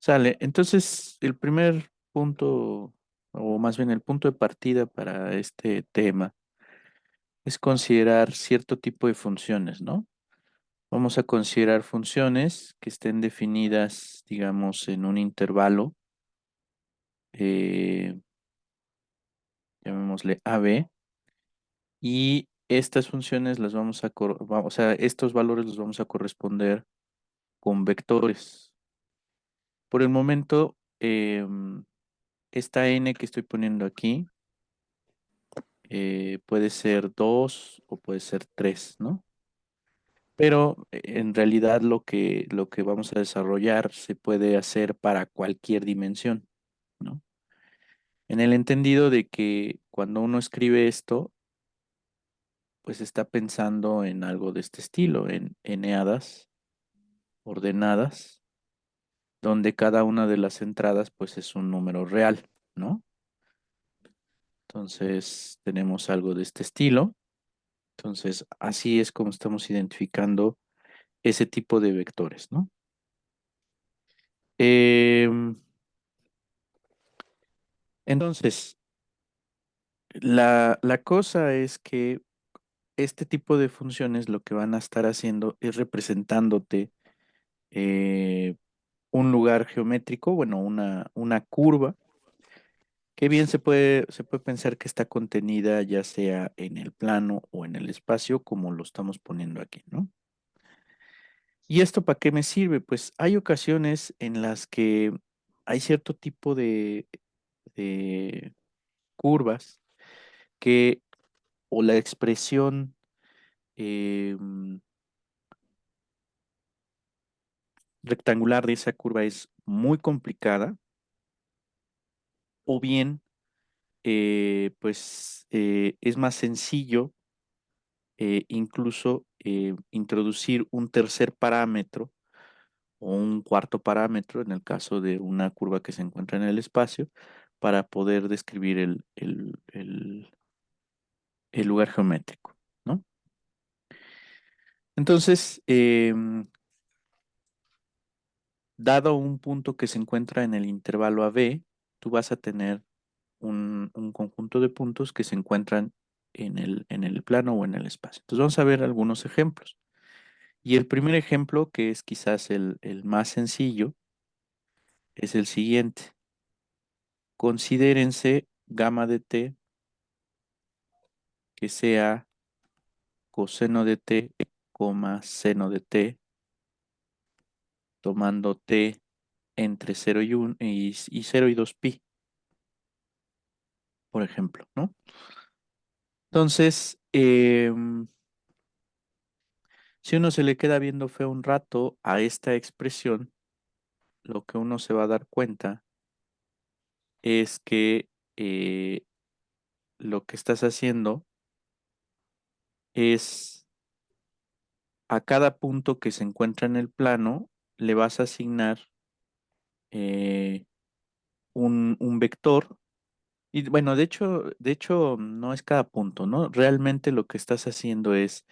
Sale. Entonces, el primer punto, o más bien el punto de partida para este tema, es considerar cierto tipo de funciones, ¿no? Vamos a considerar funciones que estén definidas, digamos, en un intervalo, eh, llamémosle AB, y estas funciones las vamos a, o sea, estos valores los vamos a corresponder con vectores. Por el momento, esta n que estoy poniendo aquí puede ser 2 o puede ser 3, ¿no? Pero en realidad lo que vamos a desarrollar se puede hacer para cualquier dimensión, ¿no? En el entendido de que cuando uno escribe esto, pues está pensando en algo de este estilo, en eneadas ordenadas, donde cada una de las entradas pues es un número real, ¿no? Entonces tenemos algo de este estilo. Entonces así es como estamos identificando ese tipo de vectores, ¿no? Em, entonces, la cosa es que este tipo de funciones lo que van a estar haciendo es representándote eh, un lugar geométrico, bueno, una curva, que bien se puede pensar que está contenida ya sea en el plano o en el espacio, como lo estamos poniendo aquí, ¿no? ¿Y esto para qué me sirve? Pues hay ocasiones en las que hay cierto tipo de curvas que o la expresión rectangular de esa curva es muy complicada o bien es más sencillo incluso introducir un tercer parámetro o un cuarto parámetro en el caso de una curva que se encuentra en el espacio para poder describir el lugar geométrico, ¿no? Entonces, dado un punto que se encuentra en el intervalo AB, tú vas a tener un conjunto de puntos que se encuentran en el plano o en el espacio. Entonces vamos a ver algunos ejemplos. Y el primer ejemplo, que es quizás el más sencillo, es el siguiente. Considérense gamma de t que sea coseno de t, seno de t, tomando t entre 0 y 1 y 0 y 2 pi, por ejemplo, ¿no? Entonces, si uno se le queda viendo feo un rato a esta expresión, lo que uno se va a dar cuenta es que lo que estás haciendo es a cada punto que se encuentra en el plano, le vas a asignar eh, un vector. Y bueno, de hecho, no es cada punto, ¿no? Realmente lo que estás haciendo es,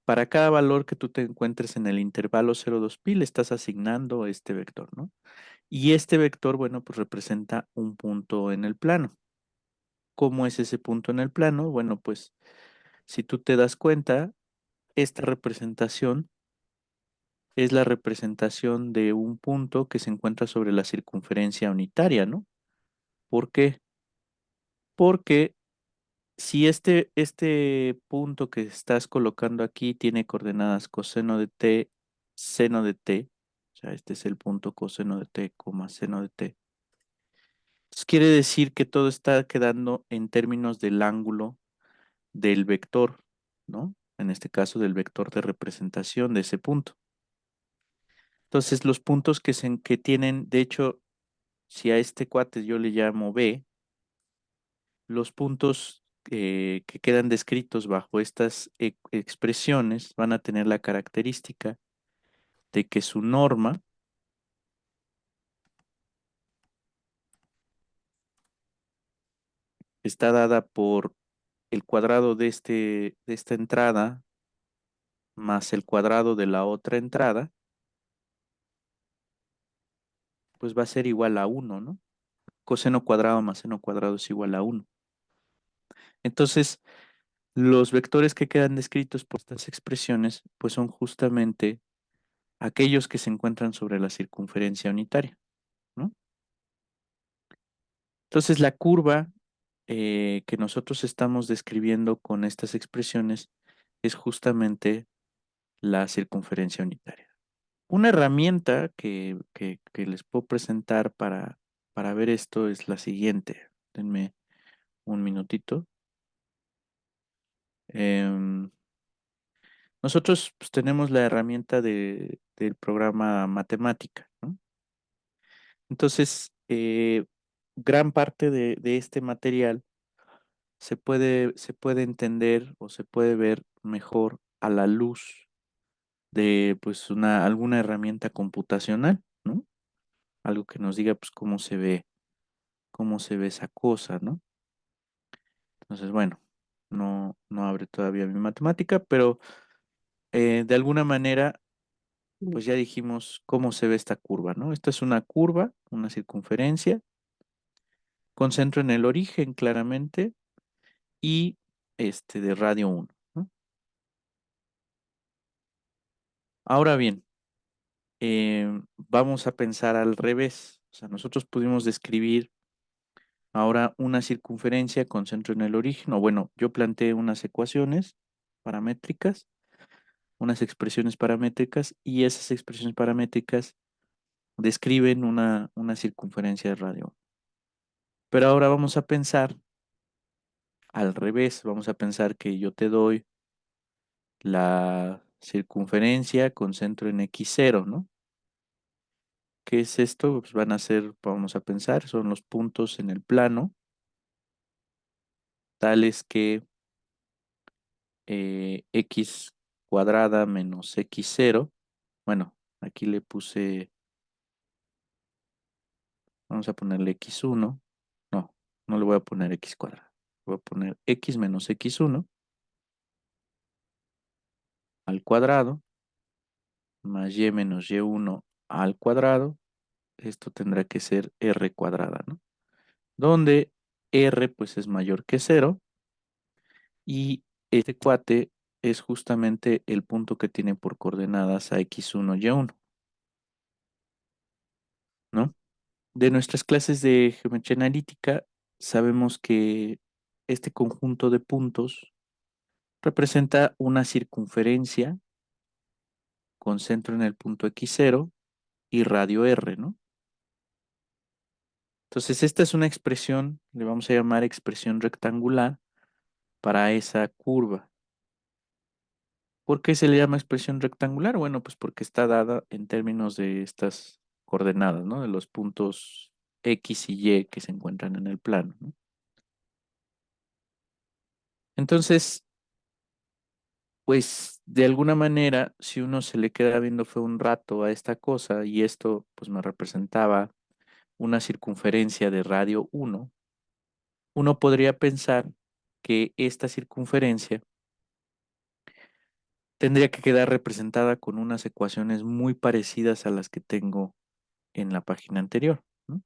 para cada valor que tú te encuentres en el intervalo 0,2 pi, le estás asignando este vector, ¿no? Y este vector, bueno, pues representa un punto en el plano. ¿Cómo es ese punto en el plano? Bueno, pues si tú te das cuenta, esta representación es la representación de un punto que se encuentra sobre la circunferencia unitaria, ¿no? ¿Por qué? Porque si este punto que estás colocando aquí tiene coordenadas coseno de t, seno de t, o sea, este es el punto coseno de t, seno de t, entonces quiere decir que todo está quedando en términos del ángulo del vector, ¿no? En este caso del vector de representación de ese punto. Entonces, los puntos que tienen, de hecho, si a este cuate yo le llamo B, los puntos que quedan descritos bajo estas expresiones van a tener la característica de que su norma está dada por el cuadrado de esta entrada más el cuadrado de la otra entrada, pues va a ser igual a uno, ¿no? Coseno cuadrado más seno cuadrado es igual a uno. Entonces, los vectores que quedan descritos por estas expresiones, pues son justamente aquellos que se encuentran sobre la circunferencia unitaria, ¿no? Entonces, la curva que nosotros estamos describiendo con estas expresiones es justamente la circunferencia unitaria. Una herramienta que les puedo presentar para ver esto es la siguiente. Denme un minutito. Em, Nosotros pues, tenemos la herramienta del programa matemática, ¿no? Entonces, gran parte de este material se puede entender o se puede ver mejor a la luz de pues alguna herramienta computacional, ¿no? Algo que nos diga pues cómo se ve esa cosa, ¿no? Entonces, bueno, no abre todavía mi matemática, pero de alguna manera pues ya dijimos cómo se ve esta curva, ¿no? Esta es una curva, una circunferencia, con centro en el origen claramente y de radio 1, ¿no? Ahora bien, vamos a pensar al revés. O sea, nosotros pudimos describir ahora una circunferencia con centro en el origen, o bueno, yo planteé unas ecuaciones paramétricas, unas expresiones paramétricas, y esas expresiones paramétricas describen una circunferencia de radio. Pero ahora vamos a pensar al revés, vamos a pensar que yo te doy la circunferencia con centro en x0, ¿no? ¿Qué es esto? Pues van a ser, vamos a pensar, son los puntos en el plano, tales que x cuadrada menos x0, bueno, aquí le puse, vamos a ponerle x1, no le voy a poner x cuadrada, voy a poner x menos x1 al cuadrado, más y menos y1 al cuadrado, esto tendrá que ser r cuadrada, ¿no? Donde r pues es mayor que cero y este cuate es justamente el punto que tiene por coordenadas a x1 y y1, ¿no? De nuestras clases de geometría analítica sabemos que este conjunto de puntos representa una circunferencia con centro en el punto x0 y radio r, ¿no? Entonces esta es una expresión, le vamos a llamar expresión rectangular para esa curva. ¿Por qué se le llama expresión rectangular? Bueno, pues porque está dada en términos de estas coordenadas, ¿no? De los puntos X y Y que se encuentran en el plano, ¿no? Entonces, pues de alguna manera, si uno se le queda viendo fue un rato a esta cosa y esto pues me representaba una circunferencia de radio 1, uno podría pensar que esta circunferencia tendría que quedar representada con unas ecuaciones muy parecidas a las que tengo en la página anterior, ¿no?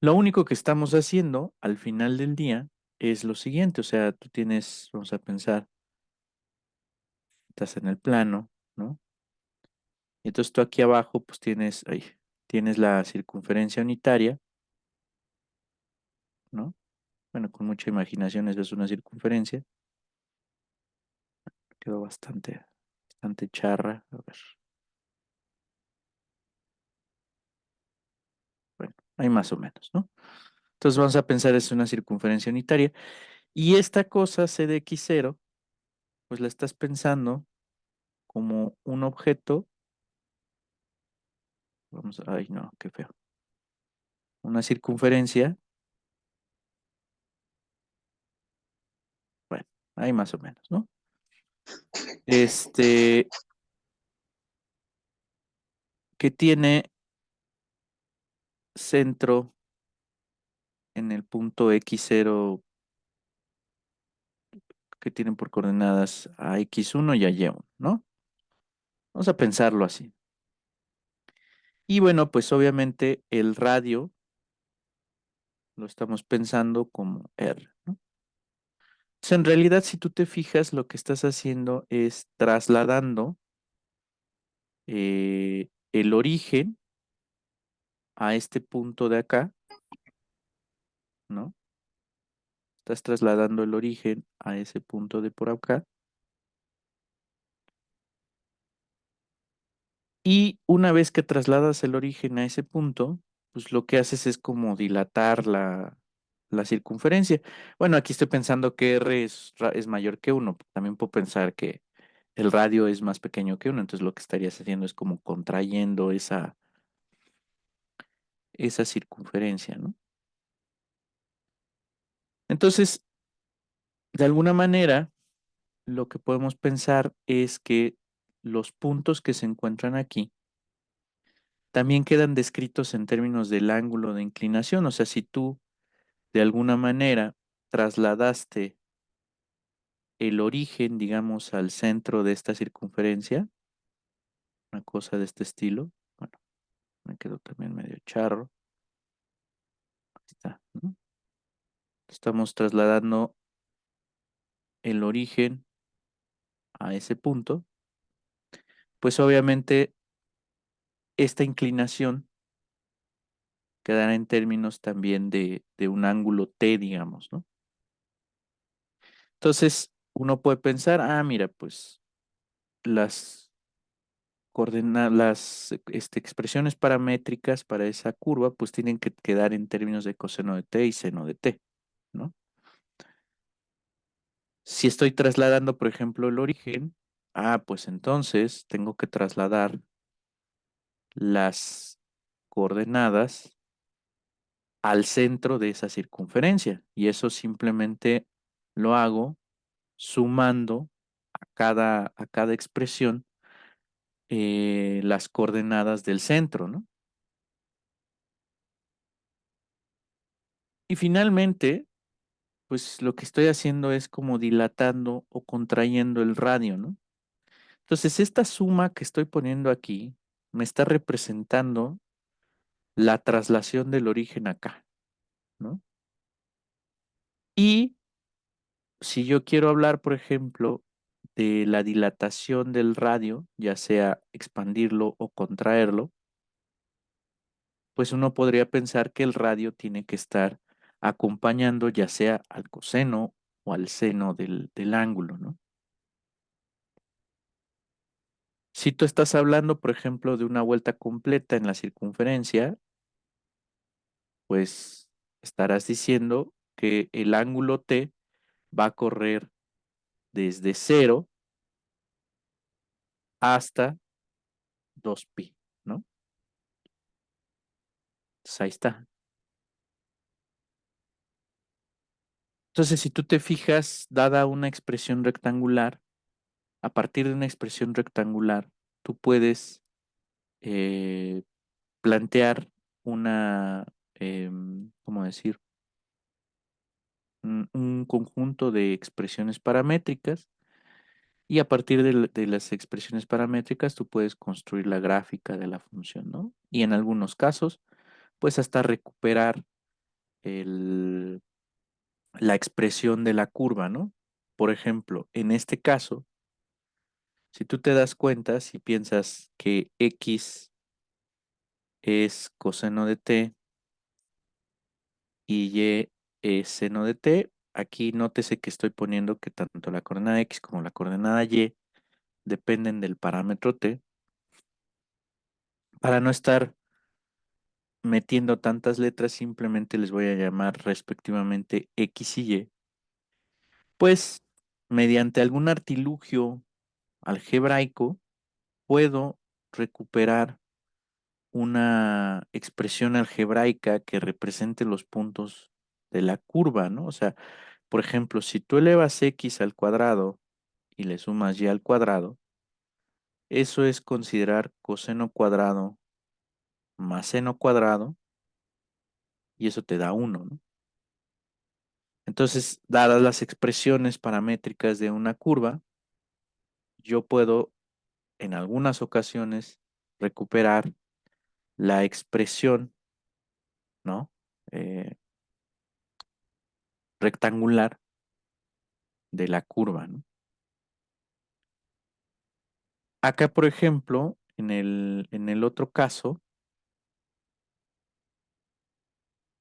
Lo único que estamos haciendo al final del día es lo siguiente, o sea, tú tienes, vamos a pensar, estás en el plano, ¿no? Y entonces tú aquí abajo, pues tienes la circunferencia unitaria, ¿no? Bueno, con mucha imaginación eso es una circunferencia. Quedó bastante charra. A ver, bueno, ahí más o menos, ¿no? Entonces vamos a pensar es una circunferencia unitaria. Y esta cosa C de x0, pues la estás pensando como un objeto. Ay, no, qué feo. Una circunferencia, bueno, ahí más o menos, ¿no? Este, que tiene centro en el punto x0 que tienen por coordenadas a x1 y a y1, ¿no? Vamos a pensarlo así. Y bueno, pues obviamente el radio lo estamos pensando como R, ¿no? Entonces, en realidad, si tú te fijas, lo que estás haciendo es trasladando el origen a este punto de acá, ¿no? Estás trasladando el origen a ese punto de por acá. Y una vez que trasladas el origen a ese punto, pues lo que haces es como dilatar la circunferencia. Bueno, aquí estoy pensando que R es mayor que uno. También puedo pensar que el radio es más pequeño que uno. Entonces lo que estarías haciendo es como contrayendo esa circunferencia, ¿no? Entonces, de alguna manera, lo que podemos pensar es que los puntos que se encuentran aquí también quedan descritos en términos del ángulo de inclinación. O sea, si tú de alguna manera trasladaste el origen, digamos, al centro de esta circunferencia, una cosa de este estilo, bueno, me quedó también medio charro, ahí está, ¿no? Estamos trasladando el origen a ese punto, pues obviamente esta inclinación quedará en términos también de un ángulo T, digamos, ¿no? Entonces, uno puede pensar, ah, mira, pues las las expresiones paramétricas para esa curva, pues tienen que quedar en términos de coseno de t y seno de t, ¿no? Si estoy trasladando, por ejemplo, el origen, ah, pues entonces tengo que trasladar las coordenadas al centro de esa circunferencia. Y eso simplemente lo hago sumando a cada expresión las coordenadas del centro, ¿no? Y finalmente, pues lo que estoy haciendo es como dilatando o contrayendo el radio, ¿no? Entonces, esta suma que estoy poniendo aquí me está representando la traslación del origen acá, ¿no? Y si yo quiero hablar, por ejemplo, de la dilatación del radio, ya sea expandirlo o contraerlo, pues uno podría pensar que el radio tiene que estar acompañando ya sea al coseno o al seno del ángulo, ¿no? Si tú estás hablando, por ejemplo, de una vuelta completa en la circunferencia, pues estarás diciendo que el ángulo T va a correr desde cero hasta 2pi, ¿no? Entonces ahí está. Entonces, si tú te fijas, dada una expresión rectangular, a partir de una expresión rectangular, tú puedes eh, plantear una, ¿cómo decir? Un conjunto de expresiones paramétricas y a partir de las expresiones paramétricas tú puedes construir la gráfica de la función, ¿no? Y en algunos casos, pues hasta recuperar el- la expresión de la curva, ¿no? Por ejemplo, en este caso, si tú te das cuenta, si piensas que x es coseno de t y y es seno de t, aquí nótese que estoy poniendo que tanto la coordenada x como la coordenada y dependen del parámetro t, para no estar metiendo tantas letras, simplemente les voy a llamar respectivamente X y Y. Pues mediante algún artilugio algebraico puedo recuperar una expresión algebraica que represente los puntos de la curva, ¿no? O sea, por ejemplo, si tú elevas X al cuadrado y le sumas Y al cuadrado, eso es considerar coseno cuadrado más seno cuadrado y eso te da 1, ¿no? Entonces, dadas las expresiones paramétricas de una curva, yo puedo en algunas ocasiones recuperar la expresión, ¿no? Eh, rectangular de la curva, ¿no? Acá, por ejemplo, en el otro caso,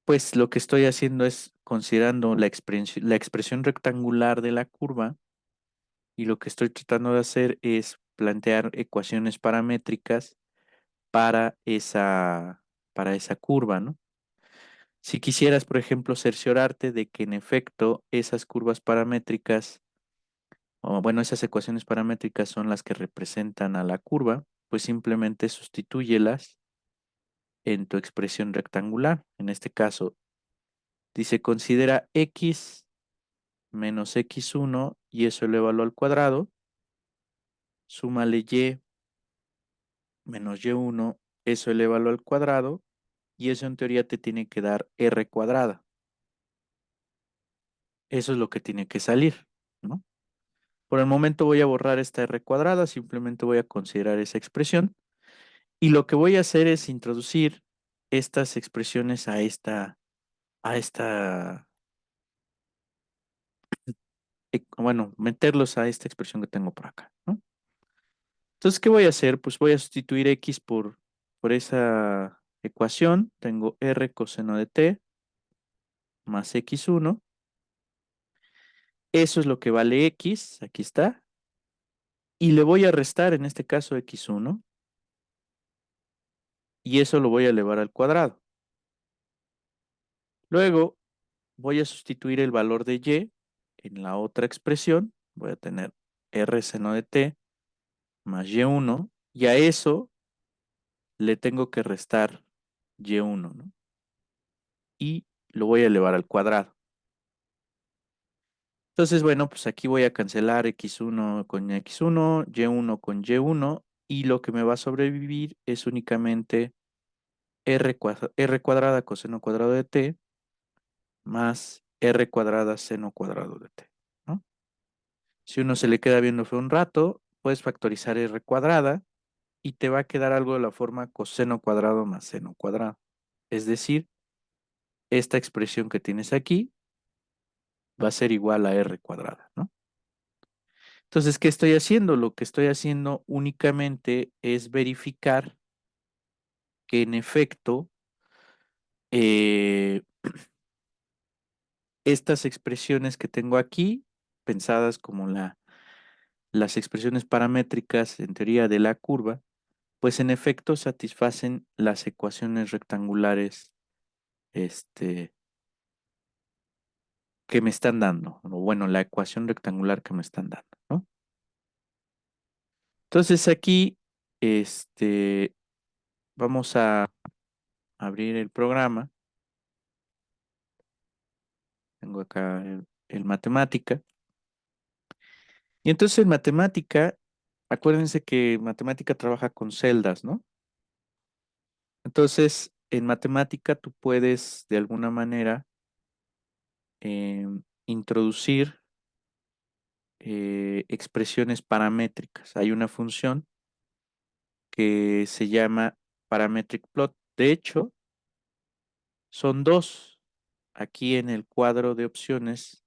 pues lo que estoy haciendo es considerando la expresión rectangular de la curva y lo que estoy tratando de hacer es plantear ecuaciones paramétricas para esa curva, ¿no? Si quisieras, por ejemplo, cerciorarte de que en efecto esas curvas paramétricas, o bueno, esas ecuaciones paramétricas son las que representan a la curva, pues simplemente sustitúyelas en tu expresión rectangular. En este caso, dice considera x menos x1 y eso elévalo al cuadrado, súmale y menos y1, eso elévalo al cuadrado, y eso en teoría te tiene que dar r cuadrada. Eso es lo que tiene que salir, ¿no? Por el momento voy a borrar esta r cuadrada, simplemente voy a considerar esa expresión, y lo que voy a hacer es introducir estas expresiones a esta, bueno, meterlos a esta expresión que tengo por acá, ¿no? Entonces, ¿qué voy a hacer? Pues voy a sustituir x por esa ecuación. Tengo r coseno de t más x1. Eso es lo que vale x, aquí está. Y le voy a restar, en este caso, x1. Y eso lo voy a elevar al cuadrado. Luego voy a sustituir el valor de y en la otra expresión. Voy a tener r seno de t más y1. Y a eso le tengo que restar y1, ¿no? Y lo voy a elevar al cuadrado. Entonces, bueno, pues aquí voy a cancelar x1 con x1, y1 con y1, y lo que me va a sobrevivir es únicamente r cuadrada coseno cuadrado de t más r cuadrada seno cuadrado de t, ¿no? Si uno se le queda viendo fue un rato, puedes factorizar r cuadrada y te va a quedar algo de la forma coseno cuadrado más seno cuadrado. Es decir, esta expresión que tienes aquí va a ser igual a r cuadrada, ¿no? Entonces, ¿qué estoy haciendo? Lo que estoy haciendo únicamente es verificar que en efecto eh, estas expresiones que tengo aquí, pensadas como las expresiones paramétricas en teoría de la curva, pues en efecto satisfacen las ecuaciones rectangulares este, que me están dando, o bueno, la ecuación rectangular que me están dando, ¿no? Entonces aquí vamos a abrir el programa. Tengo acá el matemática. Y entonces en matemática, acuérdense que matemática trabaja con celdas, ¿no? Entonces, en matemática tú puedes de alguna manera introducir expresiones paramétricas. Hay una función que se llama parametric plot. De hecho, son dos. Aquí en el cuadro de opciones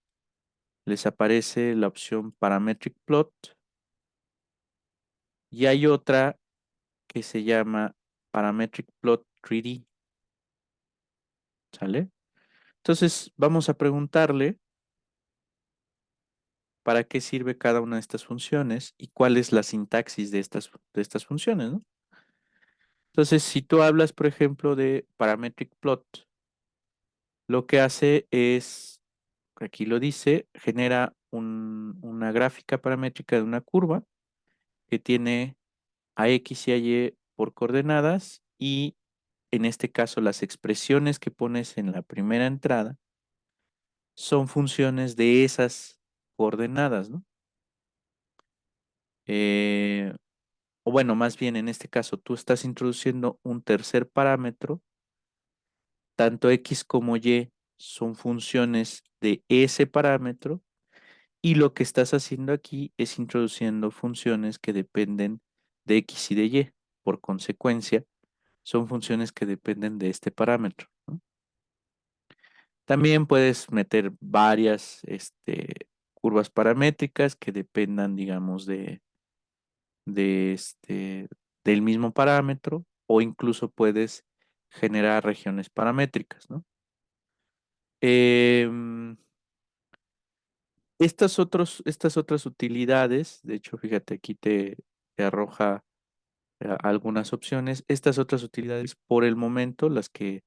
les aparece la opción parametric plot y hay otra que se llama parametric plot 3D. ¿Sale? Entonces, vamos a preguntarle para qué sirve cada una de estas funciones y cuál es la sintaxis de estas funciones, ¿no? Entonces, si tú hablas, por ejemplo, de parametric plot, lo que hace es, aquí lo dice, genera una gráfica paramétrica de una curva que tiene a x y a y por coordenadas y en este caso las expresiones que pones en la primera entrada son funciones de esas coordenadas, ¿no? Eh, o bueno, más bien en este caso, tú estás introduciendo un tercer parámetro, tanto x como y son funciones de ese parámetro, y lo que estás haciendo aquí es introduciendo funciones que dependen de x y de y. Por consecuencia, son funciones que dependen de este parámetro, ¿no? También puedes meter varias curvas paramétricas que dependan, digamos, de del mismo parámetro, o incluso puedes generar regiones paramétricas, ¿no? Em, estas otras utilidades, de hecho, fíjate, aquí te arroja algunas opciones. Estas otras utilidades, por el momento, las que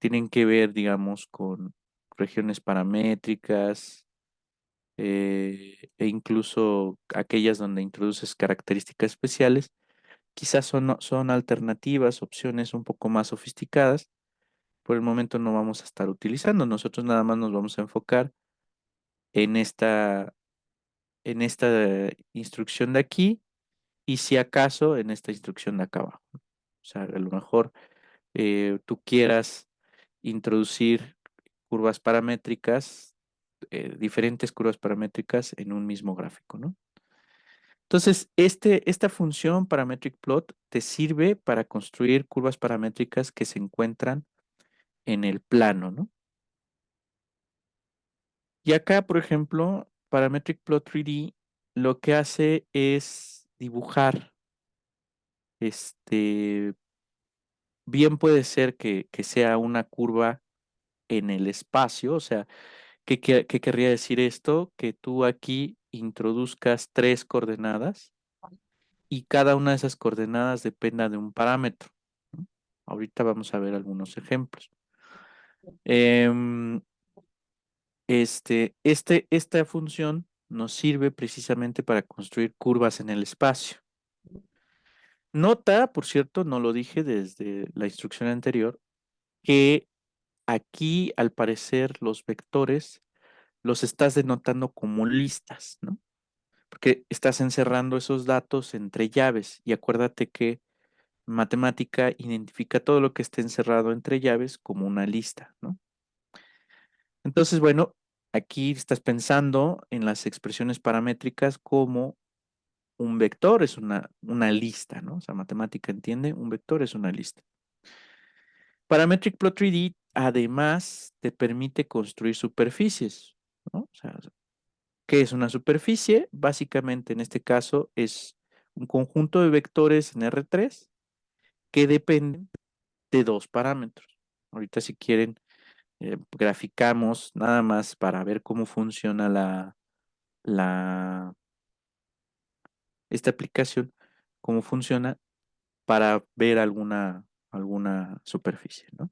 tienen que ver, digamos, con regiones paramétricas, e incluso aquellas donde introduces características especiales, quizás son alternativas, opciones un poco más sofisticadas. Por el momento no vamos a estar utilizando. Nosotros nada más nos vamos a enfocar en en esta instrucción de aquí, y si acaso en esta instrucción de acá abajo. O sea, a lo mejor tú quieras introducir curvas paramétricas, diferentes curvas paramétricas en un mismo gráfico, ¿no? Entonces, esta función parametric plot te sirve para construir curvas paramétricas que se encuentran en el plano, ¿no? Y acá, por ejemplo, parametric plot 3D lo que hace es dibujar, este, bien puede ser que sea una curva en el espacio. O sea, ¿qué querría decir esto? Que tú aquí introduzcas tres coordenadas y cada una de esas coordenadas dependa de un parámetro, ¿no? Ahorita vamos a ver algunos ejemplos. Em, esta función nos sirve precisamente para construir curvas en el espacio. Nota, por cierto, no lo dije desde la instrucción anterior, que aquí al parecer los vectores los estás denotando como listas, ¿no? Porque estás encerrando esos datos entre llaves, y acuérdate que matemática identifica todo lo que esté encerrado entre llaves como una lista, ¿no? Entonces, bueno, aquí estás pensando en las expresiones paramétricas como un vector es una lista, ¿no? O sea, matemática entiende, un vector es una lista. Parametric Plot 3D además te permite construir superficies, ¿no? O sea, ¿qué es una superficie? Básicamente en este caso es un conjunto de vectores en R3 que dependen de dos parámetros. Ahorita si quieren, graficamos nada más para ver cómo funciona la, esta aplicación, cómo funciona para ver alguna superficie, ¿no?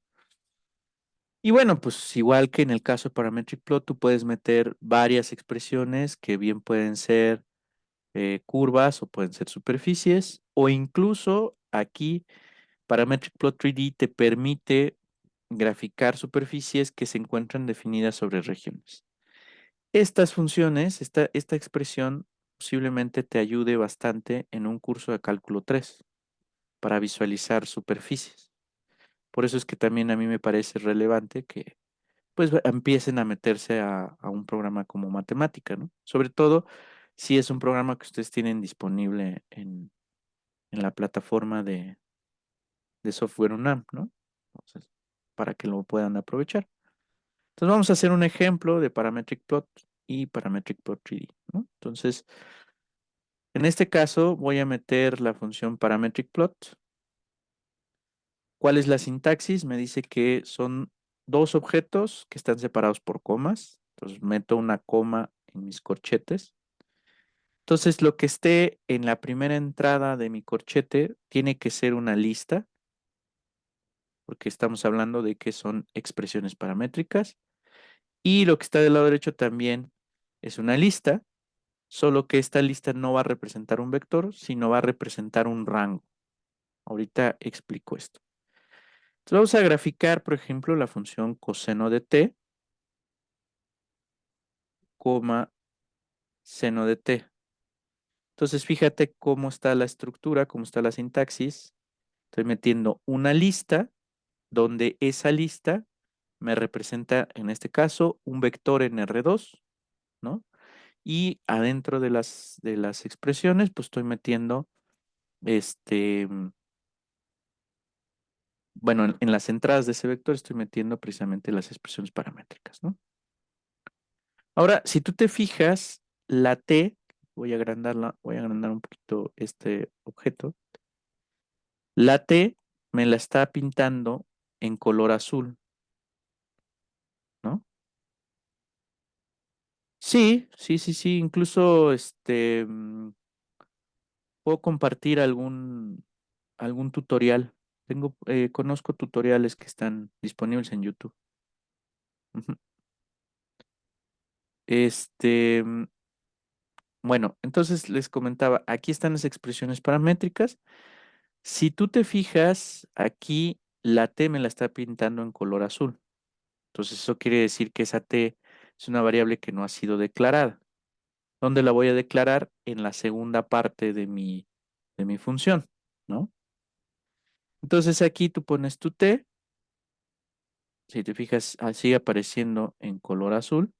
Y bueno, pues igual que en el caso de Parametric Plot, tú puedes meter varias expresiones que bien pueden ser curvas o pueden ser superficies, o incluso aquí Parametric Plot 3D te permite graficar superficies que se encuentran definidas sobre regiones. Estas funciones, esta expresión posiblemente te ayude bastante en un curso de cálculo 3 para visualizar superficies. Por eso es que también a mí me parece relevante que pues empiecen a meterse a un programa como matemática, ¿no? Sobre todo si es un programa que ustedes tienen disponible en la plataforma de software UNAM, ¿no? Entonces, para que lo puedan aprovechar. Entonces vamos a hacer un ejemplo de parametric plot y parametric plot 3D, ¿no? Entonces, en este caso voy a meter la función parametric plot. ¿Cuál es la sintaxis? Me dice que son dos objetos que están separados por comas. Entonces meto una coma en mis corchetes. Entonces lo que esté en la primera entrada de mi corchete tiene que ser una lista, porque estamos hablando de que son expresiones paramétricas. Y lo que está del lado derecho también es una lista, solo que esta lista no va a representar un vector, sino va a representar un rango. Ahorita explico esto. Entonces vamos a graficar, por ejemplo, la función coseno de t, coma seno de t. Entonces fíjate cómo está la estructura, cómo está la sintaxis. Estoy metiendo una lista donde esa lista me representa, en este caso, un vector en R2, ¿no? Y adentro de de las expresiones, pues estoy metiendo este, bueno, en las entradas de ese vector estoy metiendo precisamente las expresiones paramétricas, ¿no? Ahora, si tú te fijas, la T, voy a agrandar un poquito este objeto. La T me la está pintando en color azul, ¿no? Sí, sí, sí, sí. Incluso puedo compartir algún tutorial. Conozco tutoriales que están disponibles en YouTube. Ujú. Este, mm, bueno, entonces les comentaba, aquí están las expresiones paramétricas. Si tú te fijas, aquí la T me la está pintando en color azul. Entonces eso quiere decir que esa T es una variable que no ha sido declarada. ¿Dónde la voy a declarar? En la segunda parte de mi función, ¿no? Entonces aquí tú pones tu T, si te fijas, sigue apareciendo en color azul.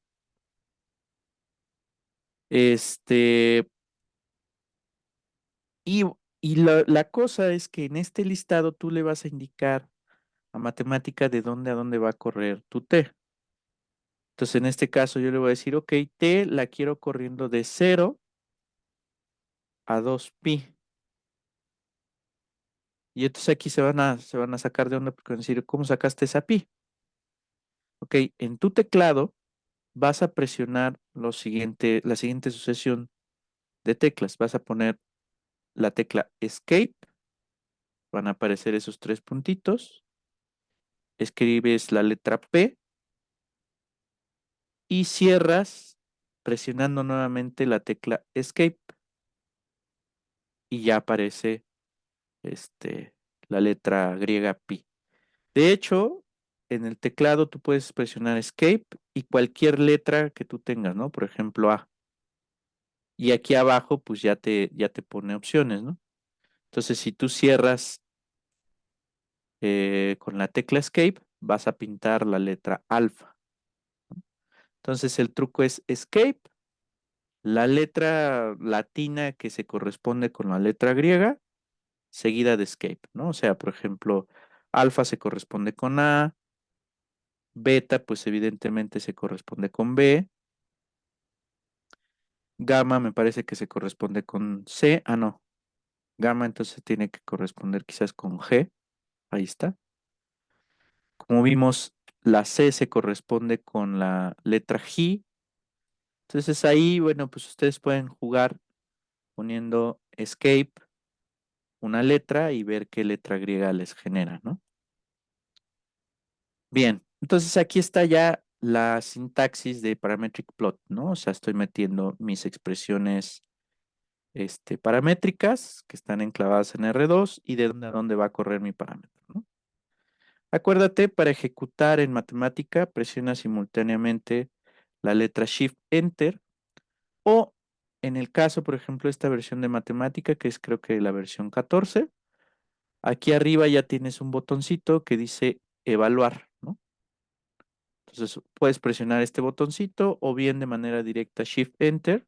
Este, y, y la cosa es que en este listado tú le vas a indicar a matemática de dónde a dónde va a correr tu T. Entonces en este caso yo le voy a decir, ok, T la quiero corriendo de 0 a 2pi. Y entonces aquí se van a sacar de onda porque van a decir, ¿cómo sacaste esa pi? Ok, en tu teclado vas a presionar la siguiente sucesión de teclas. Vas a poner la tecla Escape, van a aparecer esos tres puntitos, escribes la letra P y cierras presionando nuevamente la tecla Escape y ya aparece la letra griega pi. De hecho, en el teclado tú puedes presionar Escape y cualquier letra que tú tengas, ¿no? Por ejemplo, A. Y aquí abajo, pues ya te pone opciones, ¿no? Entonces, si tú cierras con la tecla Escape, vas a pintar la letra alfa. Entonces, el truco es Escape, la letra latina que se corresponde con la letra griega, seguida de Escape, ¿no? O sea, por ejemplo, alfa se corresponde con A, beta, pues evidentemente se corresponde con B, gamma me parece que se corresponde con C, no, gamma entonces tiene que corresponder quizás con G, ahí está. Como vimos, la C se corresponde con la letra G. Entonces ahí, bueno, pues ustedes pueden jugar poniendo escape una letra y ver qué letra griega les genera, ¿no? Bien, entonces aquí está ya la sintaxis de parametric plot, ¿no? O sea, estoy metiendo mis expresiones paramétricas que están enclavadas en R2 y de dónde a dónde va a correr mi parámetro, ¿no? Acuérdate, para ejecutar en matemática, presiona simultáneamente la letra Shift Enter o en el caso, por ejemplo, esta versión de matemática, que es creo que la versión 14, aquí arriba ya tienes un botoncito que dice evaluar, ¿no? Entonces puedes presionar este botoncito o bien de manera directa Shift Enter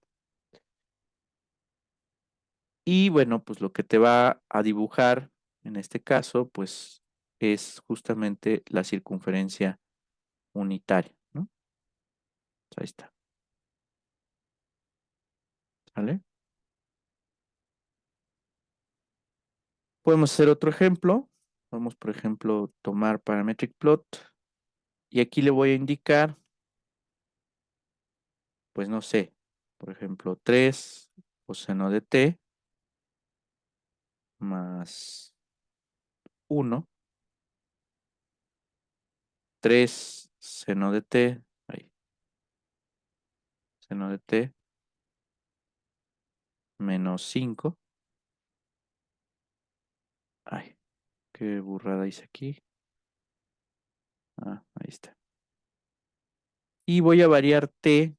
y bueno, pues lo que te va a dibujar en este caso, pues es justamente la circunferencia unitaria, ¿no? Ahí está, ¿vale? Podemos hacer otro ejemplo. Vamos, por ejemplo, tomar parametric plot y aquí le voy a indicar, pues no sé, por ejemplo, 3 coseno de t más 1, 3 seno de t, ahí, seno de t menos 5. Ay, qué burrada hice aquí. Ahí está. Y voy a variar t,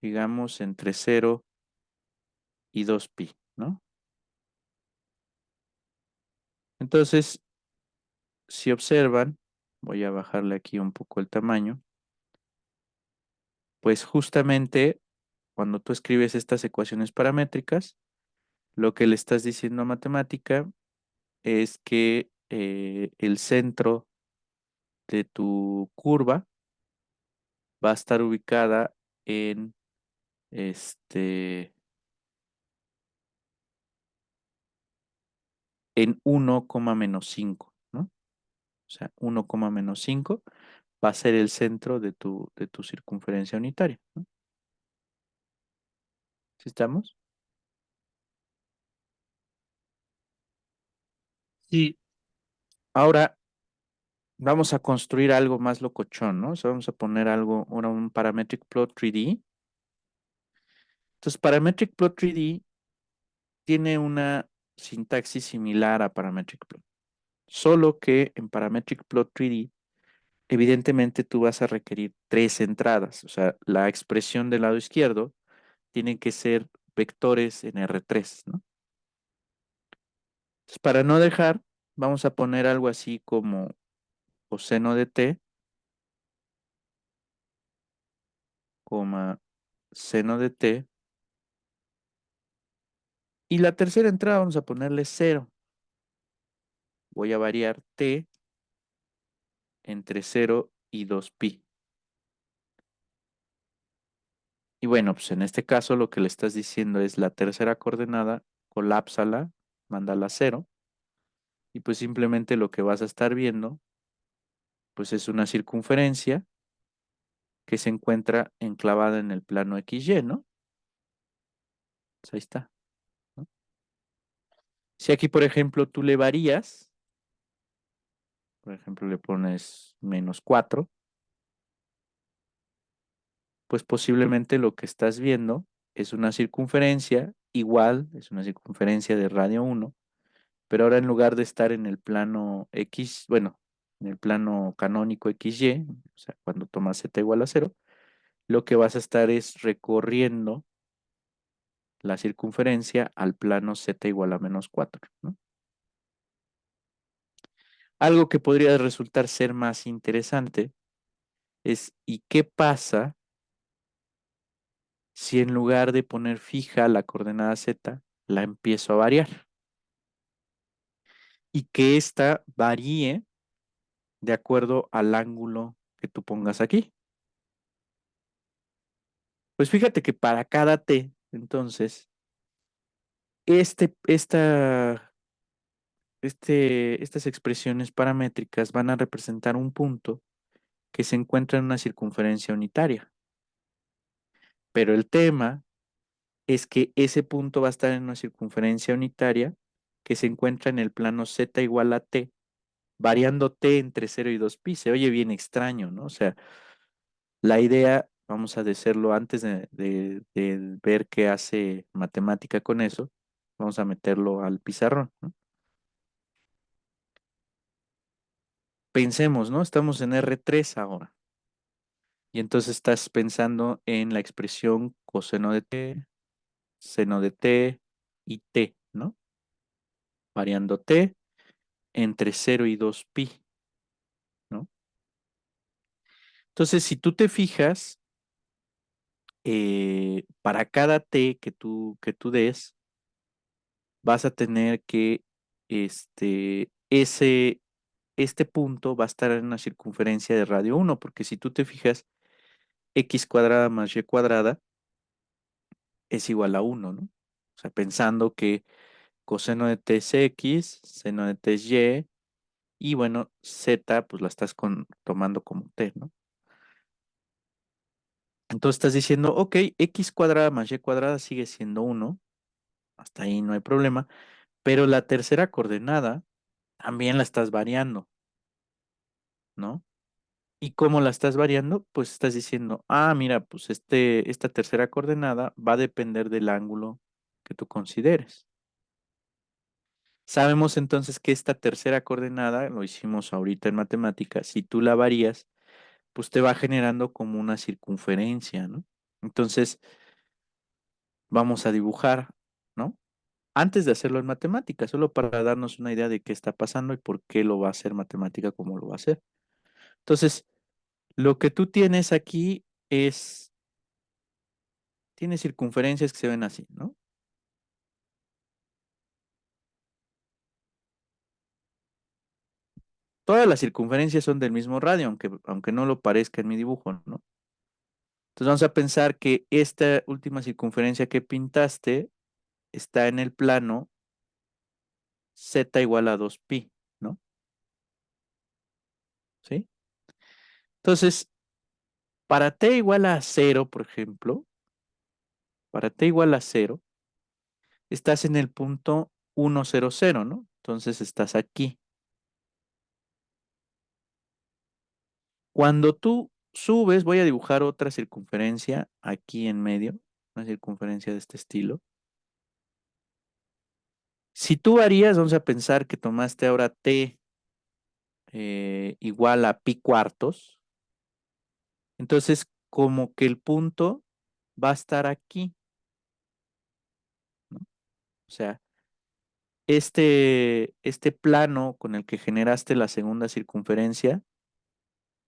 digamos, entre 0 y 2pi, ¿no? Entonces, si observan, voy a bajarle aquí un poco el tamaño, pues justamente cuando tú escribes estas ecuaciones paramétricas, lo que le estás diciendo a matemática es que el centro de tu curva va a estar ubicada en este, en 1,-5, ¿no? O sea, 1,-5 va a ser el centro de tu circunferencia unitaria, ¿no? ¿Sí estamos? Sí, Ahora vamos a construir algo más locochón, ¿no? O sea, vamos a poner algo, un parametric plot 3D. Entonces, parametric plot 3D tiene una sintaxis similar a parametric plot, solo que en parametric plot 3D, evidentemente tú vas a requerir tres entradas, o sea, la expresión del lado izquierdo tiene que ser vectores en R3, ¿no? Entonces, para no dejar, vamos a poner algo así como coseno de t, coma seno de t, y la tercera entrada vamos a ponerle cero. Voy a variar t entre 0 y 2π. Y bueno, pues en este caso lo que le estás diciendo es la tercera coordenada, colápsala, mándala a 0, y pues simplemente lo que vas a estar viendo, pues es una circunferencia que se encuentra enclavada en el plano XY, ¿no? Pues ahí está, ¿no? Si aquí, por ejemplo, tú le varías, por ejemplo, le pones -4, pues posiblemente lo que estás viendo es una circunferencia igual, es una circunferencia de radio 1, pero ahora en lugar de estar en el plano X, bueno, en el plano canónico XY, o sea, cuando tomas z igual a 0, lo que vas a estar es recorriendo la circunferencia al plano z igual a -4, ¿no? Algo que podría resultar ser más interesante es, ¿y qué pasa si en lugar de poner fija la coordenada z, la empiezo a variar? Y que ésta varíe de acuerdo al ángulo que tú pongas aquí. Pues fíjate que para cada t, entonces, estas expresiones paramétricas van a representar un punto que se encuentra en una circunferencia unitaria. Pero el tema es que ese punto va a estar en una circunferencia unitaria que se encuentra en el plano z igual a t, variando t entre 0 y 2π. Se oye bien extraño, ¿no? O sea, la idea, vamos a decirlo antes de ver qué hace matemática con eso, vamos a meterlo al pizarrón, ¿no? Pensemos, ¿no? Estamos en R3 ahora. Y entonces estás pensando en la expresión coseno de t, seno de t y t, ¿no? Variando t entre 0 y 2π, ¿no? Entonces, si tú te fijas, para cada t que tú des, vas a tener que este punto va a estar en una circunferencia de radio 1, porque si tú te fijas, x cuadrada más y cuadrada es igual a 1, ¿no? O sea, pensando que coseno de t es x, seno de t es y, y bueno, z pues la estás tomando como t, ¿no? Entonces estás diciendo, ok, x cuadrada más y cuadrada sigue siendo 1, hasta ahí no hay problema, pero la tercera coordenada también la estás variando, ¿no? ¿Y cómo la estás variando? Pues estás diciendo, ah, mira, pues esta tercera coordenada va a depender del ángulo que tú consideres. Sabemos entonces que esta tercera coordenada, lo hicimos ahorita en matemáticas, si tú la varías, pues te va generando como una circunferencia, ¿no? Entonces, vamos a dibujar, ¿no? Antes de hacerlo en matemática, solo para darnos una idea de qué está pasando y por qué lo va a hacer matemática como lo va a hacer. Entonces, lo que tú tienes aquí tiene circunferencias que se ven así, ¿no? todas las circunferencias son del mismo radio, aunque no lo parezca en mi dibujo, ¿no? Entonces vamos a pensar que esta última circunferencia que pintaste está en el plano z igual a 2pi, ¿no? ¿Sí? Entonces, para t igual a cero, por ejemplo, para t igual a cero, estás en el punto 1, 0, 0, ¿no? Entonces estás aquí. Cuando tú subes, voy a dibujar otra circunferencia aquí en medio, una circunferencia de este estilo. Si tú varías, vamos a pensar que tomaste ahora t igual a pi cuartos, entonces como que el punto va a estar aquí, ¿no? O sea, este plano con el que generaste la segunda circunferencia,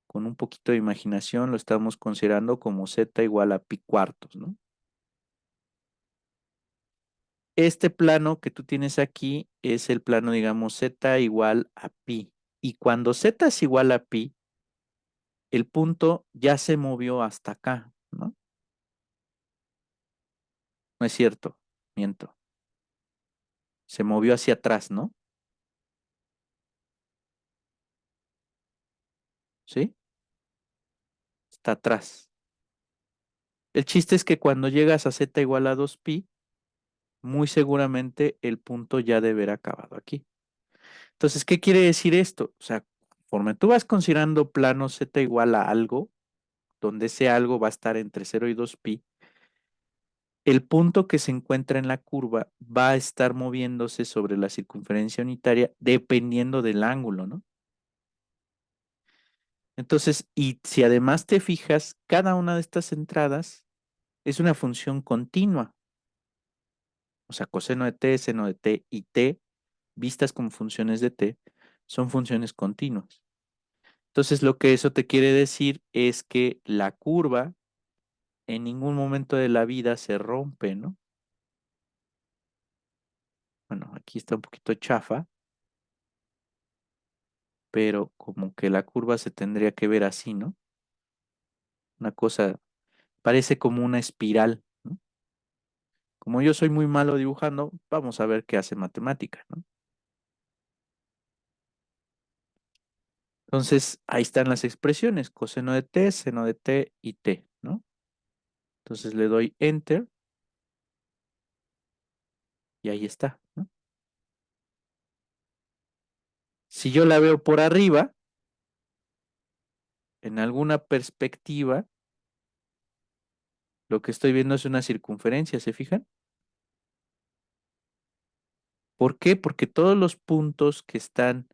con un poquito de imaginación, lo estamos considerando como z igual a pi cuartos, ¿no? Este plano que tú tienes aquí es el plano, digamos, z igual a pi. Y cuando z es igual a pi, el punto ya se movió hasta acá, ¿no? No es cierto, miento. Se movió hacia atrás, ¿no? ¿Sí? Está atrás. El chiste es que cuando llegas a z igual a 2pi, muy seguramente el punto ya debe haber acabado aquí. Entonces, ¿qué quiere decir esto? O sea, conforme tú vas considerando plano z igual a algo, donde ese algo va a estar entre 0 y 2pi, el punto que se encuentra en la curva va a estar moviéndose sobre la circunferencia unitaria dependiendo del ángulo, ¿no? Entonces, y si además te fijas, cada una de estas entradas es una función continua. O sea, coseno de t, seno de t y t, vistas como funciones de t, son funciones continuas. Entonces, lo que eso te quiere decir es que la curva en ningún momento de la vida se rompe, ¿no? Bueno, aquí está un poquito chafa, pero como que la curva se tendría que ver así, ¿no? Una cosa, parece como una espiral, ¿no? Como yo soy muy malo dibujando, vamos a ver qué hace matemática, ¿no? Entonces, ahí están las expresiones, coseno de t, seno de t y t, ¿no? Entonces le doy enter y ahí está, ¿no? Si yo la veo por arriba, en alguna perspectiva, lo que estoy viendo es una circunferencia, ¿se fijan? ¿Por qué? Porque todos los puntos que están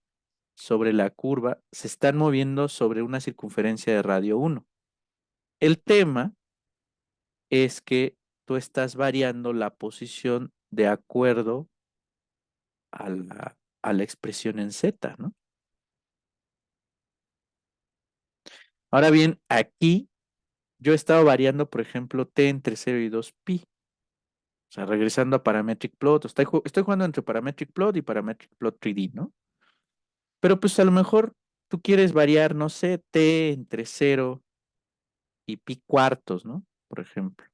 sobre la curva se están moviendo sobre una circunferencia de radio 1. El tema es que tú estás variando la posición de acuerdo a la expresión en z, ¿no? Ahora bien, aquí yo he estado variando, por ejemplo, t entre 0 y 2pi. O sea, regresando a Parametric Plot, estoy jugando entre Parametric Plot y Parametric Plot 3D, ¿no? Pero pues a lo mejor tú quieres variar, no sé, t entre 0 y pi cuartos, ¿no? Por ejemplo.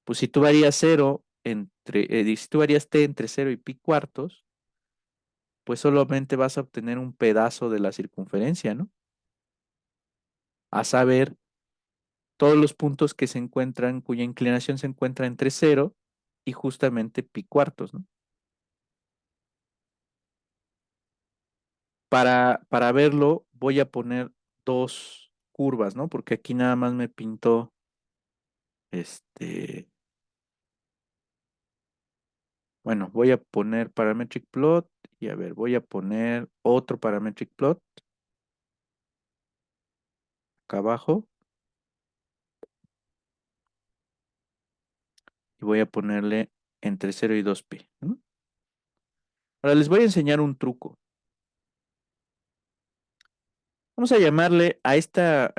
Pues si tú varías 0 si tú varías t entre 0 y pi cuartos, pues solamente vas a obtener un pedazo de la circunferencia, ¿no? A saber, todos los puntos que se encuentran, cuya inclinación se encuentra entre 0 y justamente pi cuartos, ¿no? Para verlo, voy a poner dos curvas, ¿no? Porque aquí nada más me pintó, este, bueno, voy a poner parametric plot y a ver, voy a poner otro parametric plot acá abajo y voy a ponerle entre 0 y 2pi, ¿no? Ahora les voy a enseñar un truco. Vamos a llamarle a esta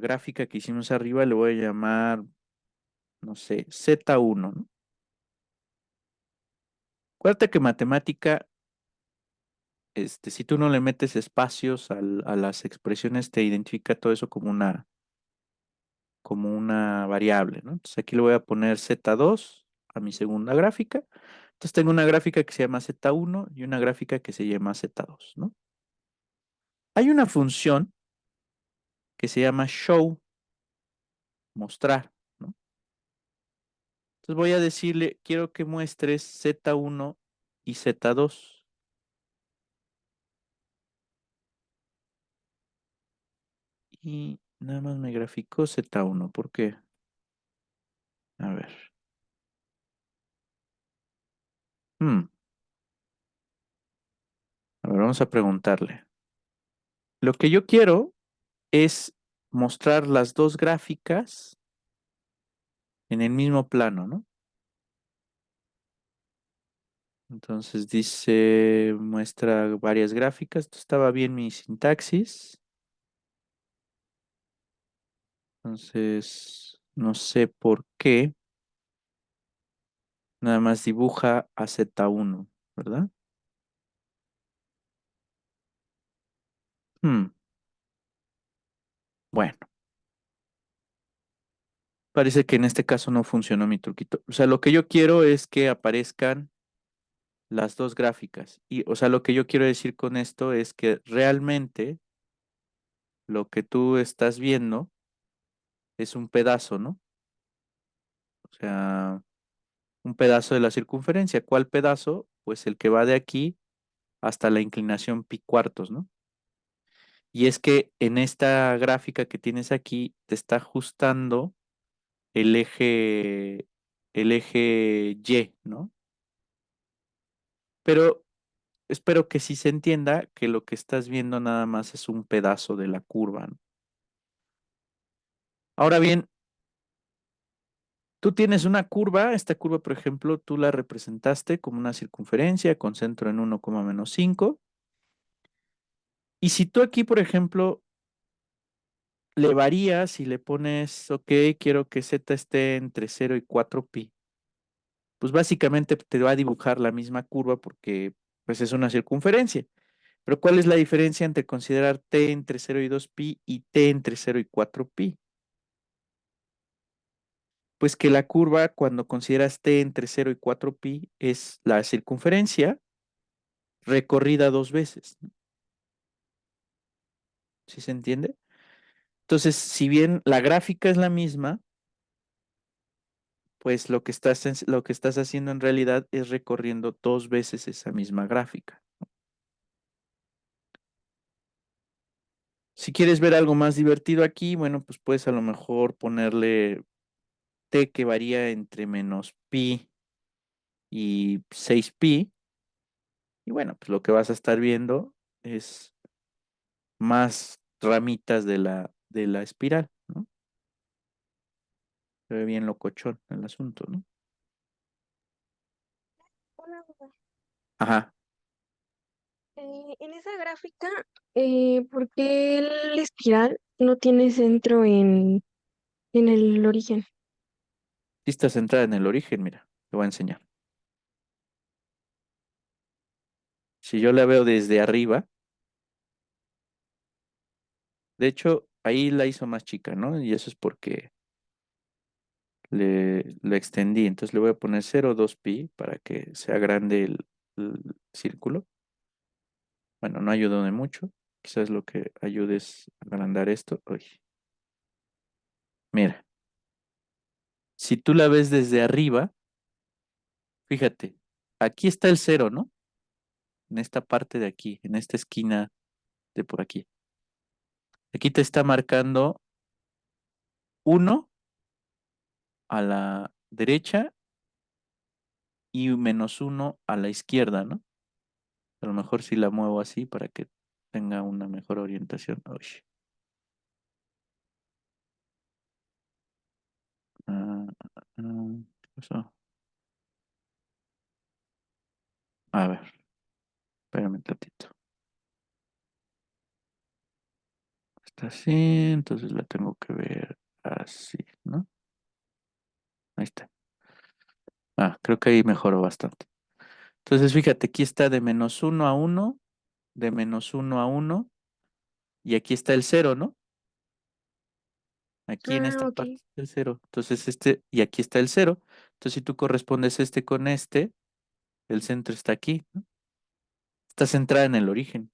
gráfica que hicimos arriba, le voy a llamar, no sé, Z1, ¿no? Acuérdate que matemática si tú no le metes espacios a las expresiones, te identifica todo eso como una variable, ¿no? Entonces aquí le voy a poner Z2 a mi segunda gráfica. Entonces tengo una gráfica que se llama Z1 y una gráfica que se llama Z2, ¿no? Hay una función que se llama show, mostrar, ¿no? Entonces voy a decirle, quiero que muestres Z1 y Z2. Y nada más me graficó Z1. ¿Por qué? A ver. Hmm, A ver, vamos a preguntarle. Lo que yo quiero es mostrar las dos gráficas en el mismo plano, ¿no? Entonces dice, muestra varias gráficas. Esto estaba bien mi sintaxis. Entonces, no sé por qué. Nada más dibuja a Z1, ¿verdad? Hmm, Bueno, parece que en este caso no funcionó mi truquito. O sea, lo que yo quiero es que aparezcan las dos gráficas. Y, o sea, lo que yo quiero decir con esto es que realmente lo que tú estás viendo es un pedazo, ¿no? O sea, un pedazo de la circunferencia. ¿Cuál pedazo? Pues el que va de aquí hasta la inclinación pi cuartos, ¿no? Y es que en esta gráfica que tienes aquí te está ajustando el eje, el eje Y, ¿no? Pero espero que sí se entienda que lo que estás viendo nada más es un pedazo de la curva, ¿no? Ahora bien, tú tienes una curva, esta curva, por ejemplo, tú la representaste como una circunferencia con centro en 1,-5. Y si tú aquí, por ejemplo, le varías y le pones, ok, quiero que z esté entre 0 y 4 pi, pues básicamente te va a dibujar la misma curva porque pues es una circunferencia. Pero ¿cuál es la diferencia entre considerar t entre 0 y 2 pi y t entre 0 y 4 pi? Pues que la curva, cuando consideras t entre 0 y 4 pi, es la circunferencia recorrida dos veces, ¿no? ¿Sí se entiende? Entonces, si bien la gráfica es la misma, pues lo que estás haciendo en realidad es recorriendo dos veces esa misma gráfica. Si quieres ver algo más divertido aquí, bueno, pues puedes a lo mejor ponerle t que varía entre menos pi y 6 pi. Y bueno, pues lo que vas a estar viendo es más ramitas de la espiral, ¿no? Se ve bien locochón el asunto, ¿no? Una duda. Ajá. En esa gráfica, ¿por qué el espiral no tiene centro en el origen? Sí está centrada en el origen, mira, te voy a enseñar. Si yo la veo desde arriba, de hecho, ahí la hizo más chica, ¿no? Y eso es porque le extendí. Entonces le voy a poner 0,2 pi para que sea grande el círculo. Bueno, no ayudó de mucho. Quizás lo que ayude es agrandar esto. Uy, mira, si tú la ves desde arriba, fíjate, aquí está el cero, ¿no? En esta parte de aquí, en esta esquina de por aquí. Aquí te está marcando uno a la derecha y -1 a la izquierda, ¿no? A lo mejor si la muevo así para que tenga una mejor orientación. Uy, ah, ¿qué pasó? A ver, espérame un tantito. Está así, entonces la tengo que ver así, ¿no? Ahí está. Ah, creo que ahí mejoró bastante. Entonces, fíjate, aquí está de -1 a 1 de -1 a 1 y aquí está el cero, ¿no? Aquí en Ah, esta ok. parte está el cero. Entonces y aquí está el cero. Entonces si tú correspondes este con este, el centro está aquí, ¿no? Está centrada en el origen.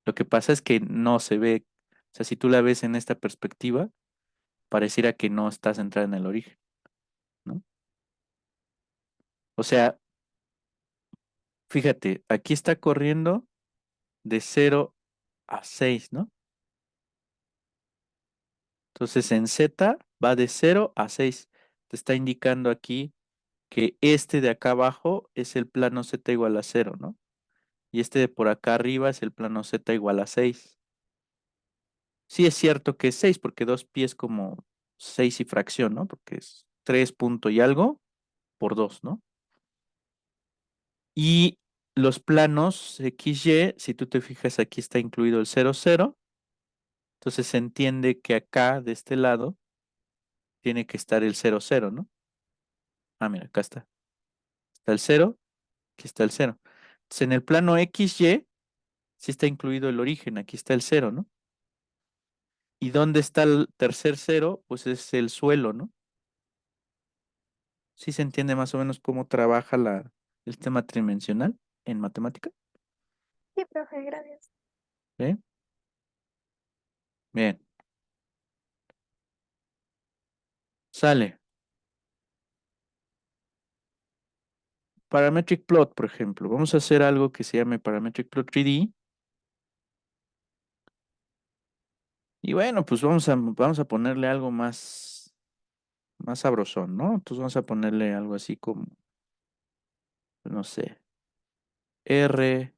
Lo que pasa es que no se ve, o sea, si tú la ves en esta perspectiva, pareciera que no está centrada en el origen, ¿no? O sea, fíjate, aquí está corriendo de 0 a 6, ¿no? Entonces en Z va de 0 a 6. Te está indicando aquí que este de acá abajo es el plano Z igual a 0, ¿no? Y este de por acá arriba es el plano Z igual a 6. Sí es cierto que es 6 porque 2 pi es como 6 y fracción, ¿no? Porque es 3 punto y algo por 2, ¿no? Y los planos XY, si tú te fijas, aquí está incluido el 0, 0. Entonces se entiende que acá, de este lado, tiene que estar el 0, 0, ¿no? Ah, mira, acá está. Está el 0, aquí está el 0. Entonces en el plano XY, sí está incluido el origen, aquí está el 0, ¿no? ¿Y dónde está el tercer 0? Pues es el suelo, ¿no? Sí se entiende más o menos cómo trabaja el tema tridimensional en matemática. Sí, profe, gracias. ¿Sí? Bien, sale. Parametric plot, por ejemplo. Vamos a hacer algo que se llame Parametric plot 3D. Y bueno, pues vamos a ponerle algo más sabrosón, ¿no? Entonces vamos a ponerle algo así como, no sé, R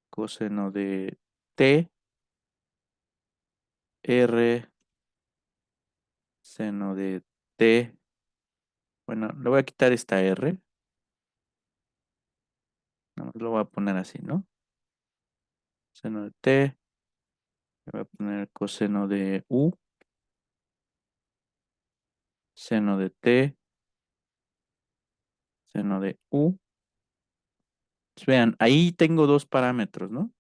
coseno de T, R seno de T. Bueno, le voy a quitar esta R. No, lo voy a poner así, ¿no? Seno de T. Le voy a poner coseno de U, seno de T, seno de U. Pues vean, ahí tengo dos parámetros, ¿no?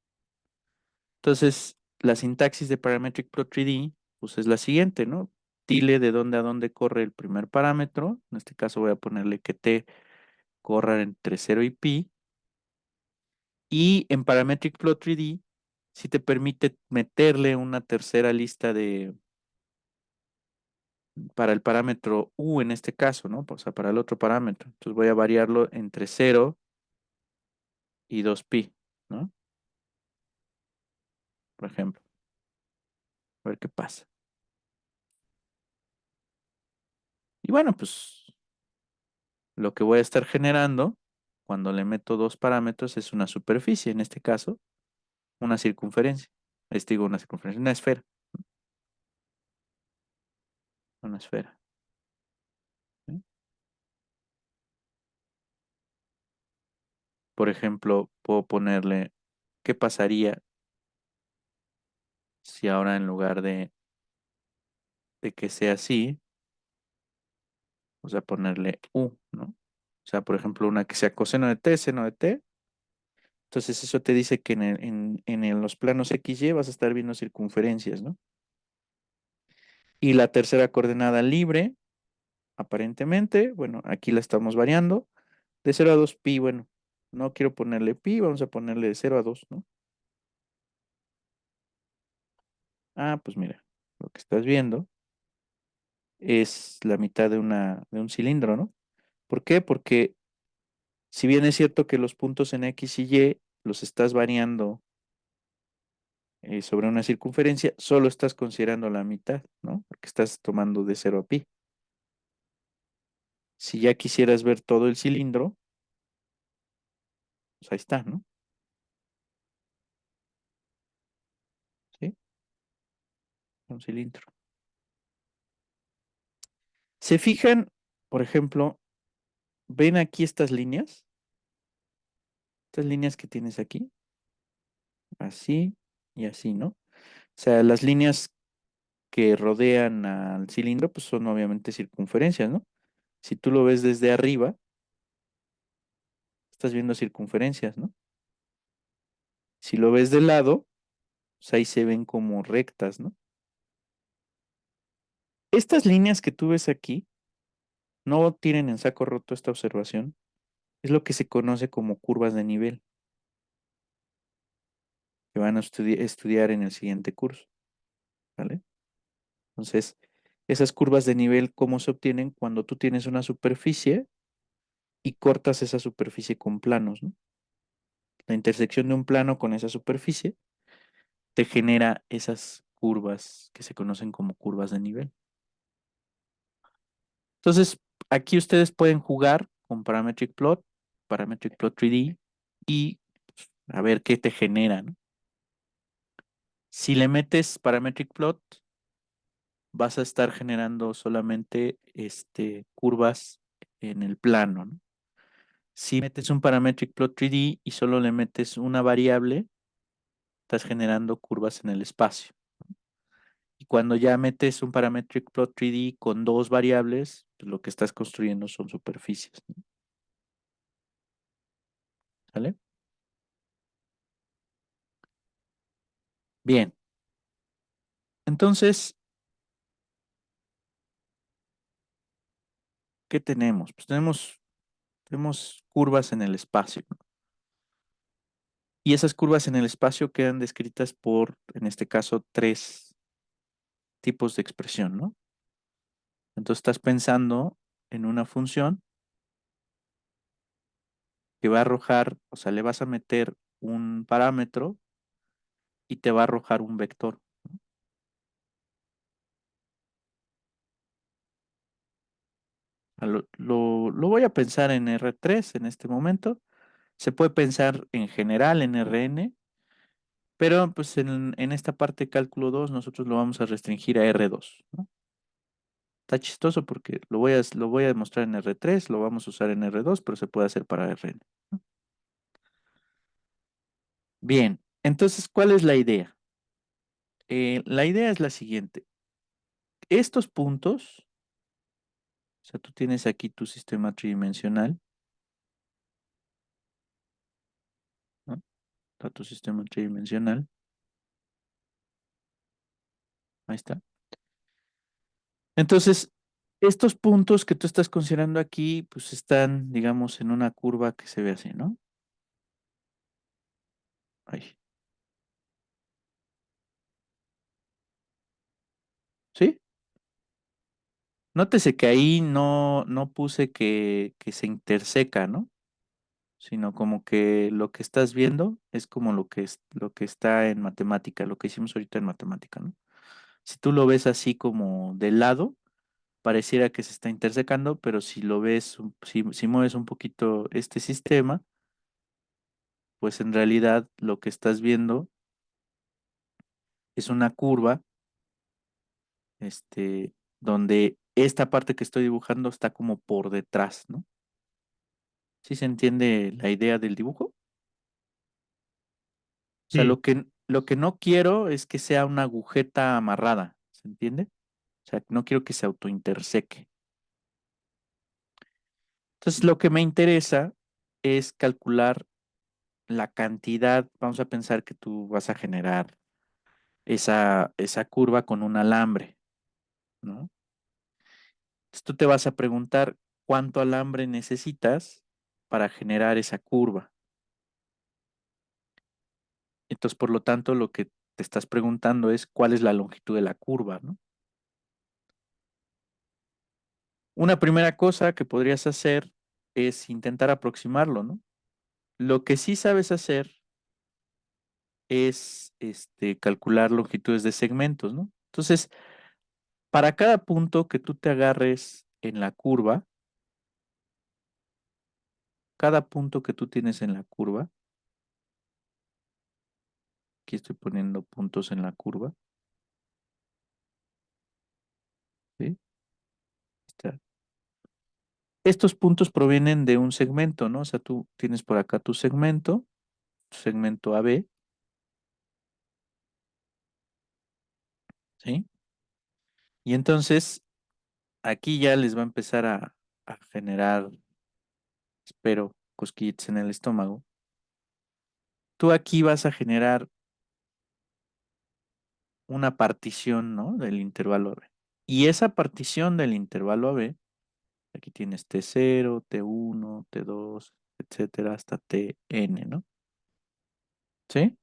Entonces, la sintaxis de Parametric Plot 3D, pues es la siguiente, ¿no? Dile de dónde a dónde corre el primer parámetro. En este caso voy a ponerle que T corra entre 0 y pi. Y en Parametric Plot 3D, si te permite meterle una tercera lista para el parámetro U en este caso, ¿no? O sea, para el otro parámetro. Entonces voy a variarlo entre 0 y 2 pi, ¿no? Por ejemplo, a ver qué pasa. Y bueno, pues lo que voy a estar generando cuando le meto dos parámetros es una superficie, en este caso, una circunferencia. Digo, una circunferencia, una esfera. ¿Sí? Por ejemplo, puedo ponerle, ¿qué pasaría si ahora en lugar de que sea así, o sea, ponerle U, ¿no? O sea, por ejemplo, una que sea coseno de T, seno de T. Entonces eso te dice que en los planos XY vas a estar viendo circunferencias, ¿no? Y la tercera coordenada libre, aparentemente, bueno, aquí la estamos variando, de 0 a 2 pi, bueno, no quiero ponerle pi, vamos a ponerle de 0 a 2, ¿no? Ah, pues mira, lo que estás viendo es la mitad de un cilindro, ¿no? ¿Por qué? Porque si bien es cierto que los puntos en X y Y los estás variando sobre una circunferencia, solo estás considerando la mitad, ¿no? Porque estás tomando de 0 a pi. Si ya quisieras ver todo el cilindro, pues ahí está, ¿no? ¿Sí? Un cilindro. Se fijan, por ejemplo, ven aquí estas líneas que tienes aquí, así y así, ¿no? O sea, las líneas que rodean al cilindro, pues son obviamente circunferencias, ¿no? Si tú lo ves desde arriba, estás viendo circunferencias, ¿no? Si lo ves de lado, pues ahí se ven como rectas, ¿no? Estas líneas que tú ves aquí no tienen en saco roto esta observación. Es lo que se conoce como curvas de nivel, que van a estudiar en el siguiente curso, ¿vale? Entonces, esas curvas de nivel, ¿cómo se obtienen? Cuando tú tienes una superficie y cortas esa superficie con planos, ¿no? La intersección de un plano con esa superficie te genera esas curvas que se conocen como curvas de nivel. Entonces, aquí ustedes pueden jugar con Parametric Plot 3D y a ver qué te genera, ¿no? Si le metes Parametric Plot, vas a estar generando solamente curvas en el plano, ¿no? Si metes un Parametric Plot 3D y solo le metes una variable, estás generando curvas en el espacio. Y cuando ya metes un Parametric Plot 3D con dos variables, pues lo que estás construyendo son superficies, ¿no? ¿Sale? Bien, entonces, ¿qué tenemos? Pues tenemos curvas en el espacio, ¿no? Y esas curvas en el espacio quedan descritas por, en este caso, tres tipos de expresión, ¿no? Entonces estás pensando en una función que va a arrojar, o sea, le vas a meter un parámetro y te va a arrojar un vector. Lo voy a pensar en R3 en este momento. Se puede pensar en general en Rn, pero pues en esta parte de cálculo 2 nosotros lo vamos a restringir a R2, ¿no? Está chistoso porque lo voy a demostrar en R3, lo vamos a usar en R2, pero se puede hacer para Rn, ¿no? Bien, entonces, ¿cuál es la idea? La idea es la siguiente. Estos puntos, o sea, tú tienes aquí tu sistema tridimensional, ¿no? Está tu sistema tridimensional, ahí está. Entonces, estos puntos que tú estás considerando aquí, pues están, digamos, en una curva que se ve así, ¿no? Ahí. ¿Sí? Nótese que ahí no puse que se interseca, ¿no? Sino como que lo que estás viendo es como lo que está en matemática, lo que hicimos ahorita en matemática, ¿no? Si tú lo ves así como de lado, pareciera que se está intersecando, pero si lo ves, si mueves un poquito este sistema, pues en realidad lo que estás viendo es una curva, donde esta parte que estoy dibujando está como por detrás, ¿no? ¿Sí se entiende la idea del dibujo? O sea, Sí, lo que no quiero es que sea una agujeta amarrada, ¿se entiende? O sea, no quiero que se autointerseque. Entonces, lo que me interesa es calcular la cantidad. Vamos a pensar que tú vas a generar esa curva con un alambre, ¿no? Entonces, tú te vas a preguntar cuánto alambre necesitas para generar esa curva. Entonces, por lo tanto, lo que te estás preguntando es cuál es la longitud de la curva, ¿no? Una primera cosa que podrías hacer es intentar aproximarlo, ¿no? Lo que sí sabes hacer es calcular longitudes de segmentos, ¿no? Entonces, para cada punto que tú te agarres en la curva, cada punto que tú tienes en la curva, aquí estoy poniendo puntos en la curva, ¿sí? Está. Estos puntos provienen de un segmento, ¿no? O sea, tú tienes por acá tu segmento AB, ¿sí? Y entonces aquí ya les va a empezar a generar, espero, cosquillitas en el estómago, Tú aquí vas a generar una partición, ¿no? Del intervalo AB. Y esa partición del intervalo AB, aquí tienes T0, T1, T2, etcétera, hasta Tn, ¿no? ¿Sí?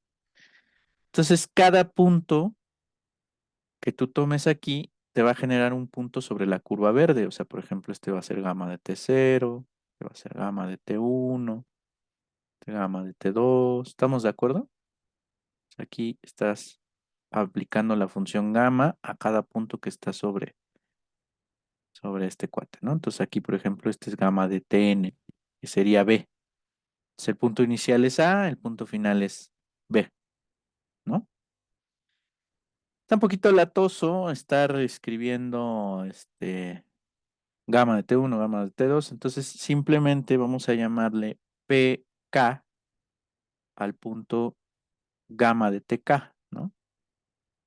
Entonces, cada punto que tú tomes aquí te va a generar un punto sobre la curva verde. O sea, por ejemplo, este va a ser gamma de T0, este va a ser gamma de T1, este gamma de T2. ¿Estamos de acuerdo? Aquí estás aplicando la función gamma a cada punto que está sobre este cuate, ¿no? Entonces aquí, por ejemplo, este es gamma de Tn, que sería B. Entonces el punto inicial es A, el punto final es B, ¿no? Está un poquito latoso estar escribiendo gamma de T1, gamma de T2, entonces simplemente vamos a llamarle PK al punto gamma de TK, ¿no?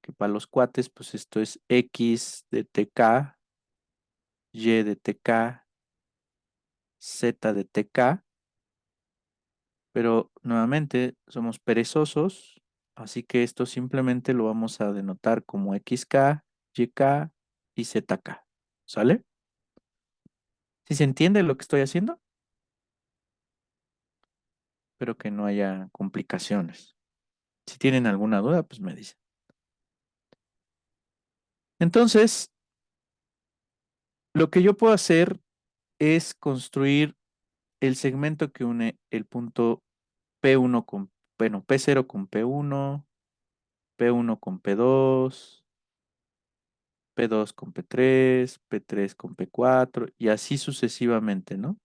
Que para los cuates, pues esto es X de TK, Y de TK, Z de TK, pero nuevamente somos perezosos, así que esto simplemente lo vamos a denotar como XK, YK y ZK. ¿Sale? ¿Sí se entiende lo que estoy haciendo? Espero que no haya complicaciones. Si tienen alguna duda, pues me dicen. Entonces, lo que yo puedo hacer es construir el segmento que une el punto P1 con, bueno, P0 con P1, P1 con P2, P2 con P3, P3 con P4 y así sucesivamente, ¿no?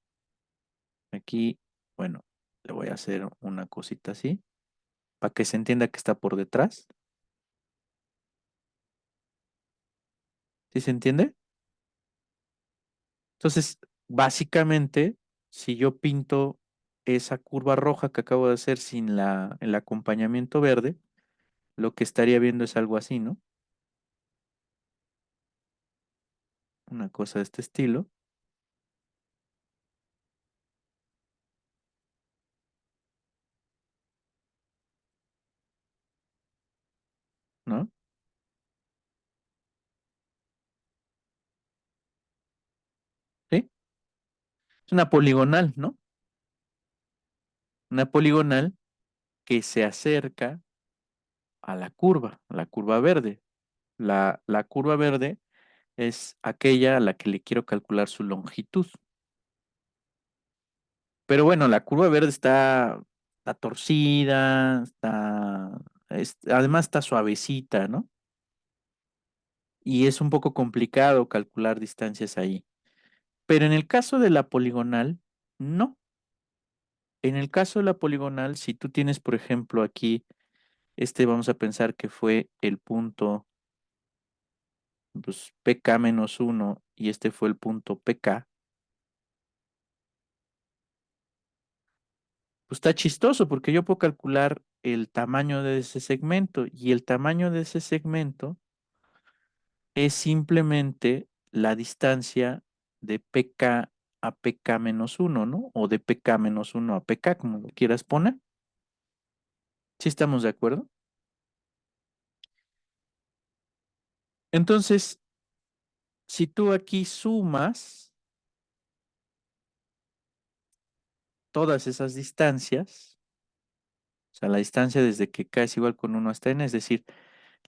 Aquí, bueno, le voy a hacer una cosita así para que se entienda que está por detrás. ¿Sí se entiende? Entonces, básicamente, si yo pinto esa curva roja que acabo de hacer sin el acompañamiento verde, lo que estaría viendo es algo así, ¿no? Una cosa de este estilo, ¿no? ¿Sí? Es una poligonal, ¿no? Una poligonal que se acerca a la curva verde. La curva verde es aquella a la que le quiero calcular su longitud. Pero bueno, la curva verde está torcida, además está suavecita, ¿no? Y es un poco complicado calcular distancias ahí. Pero en el caso de la poligonal, no. En el caso de la poligonal, si tú tienes, por ejemplo, aquí, vamos a pensar que fue el punto pues, PK-1 y este fue el punto PK, pues está chistoso porque yo puedo calcular el tamaño de ese segmento y el tamaño de ese segmento es simplemente la distancia de PK a PK-1, ¿no? O de PK-1 a PK, como lo quieras poner. ¿Sí estamos de acuerdo? Entonces, si tú aquí sumas todas esas distancias, o sea, la distancia desde que K es igual con 1 hasta N, es decir,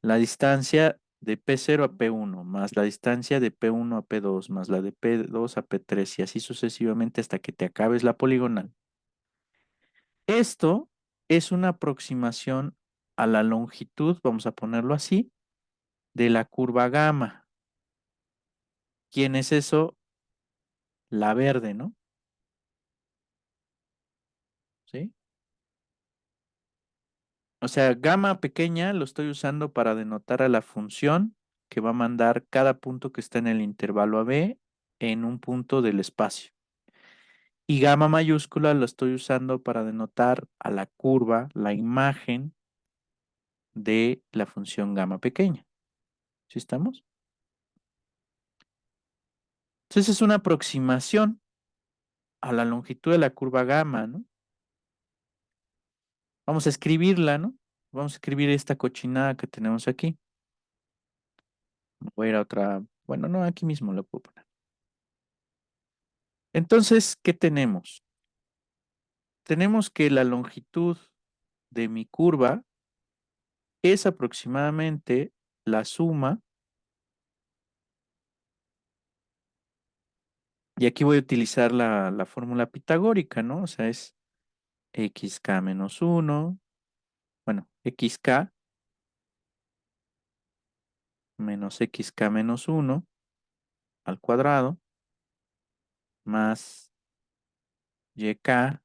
la distancia de P0 a P1, más la distancia de P1 a P2, más la de P2 a P3 y así sucesivamente hasta que te acabes la poligonal. Esto es una aproximación a la longitud, vamos a ponerlo así, de la curva gamma. ¿Quién es eso? La verde, ¿no? ¿Sí? O sea, gamma pequeña lo estoy usando para denotar a la función que va a mandar cada punto que está en el intervalo AB en un punto del espacio. Y gamma mayúscula lo estoy usando para denotar a la curva, la imagen de la función gamma pequeña. ¿Sí estamos? Entonces es una aproximación a la longitud de la curva gamma, ¿no? Vamos a escribirla, ¿no? Vamos a escribir esta cochinada que tenemos aquí. Voy a ir a otra, bueno, no, aquí mismo la puedo poner. Entonces, ¿qué tenemos? Tenemos que la longitud de mi curva es aproximadamente la suma, y aquí voy a utilizar la fórmula pitagórica, ¿no? O sea, es xk menos uno, bueno, xk menos xk menos uno al cuadrado más yk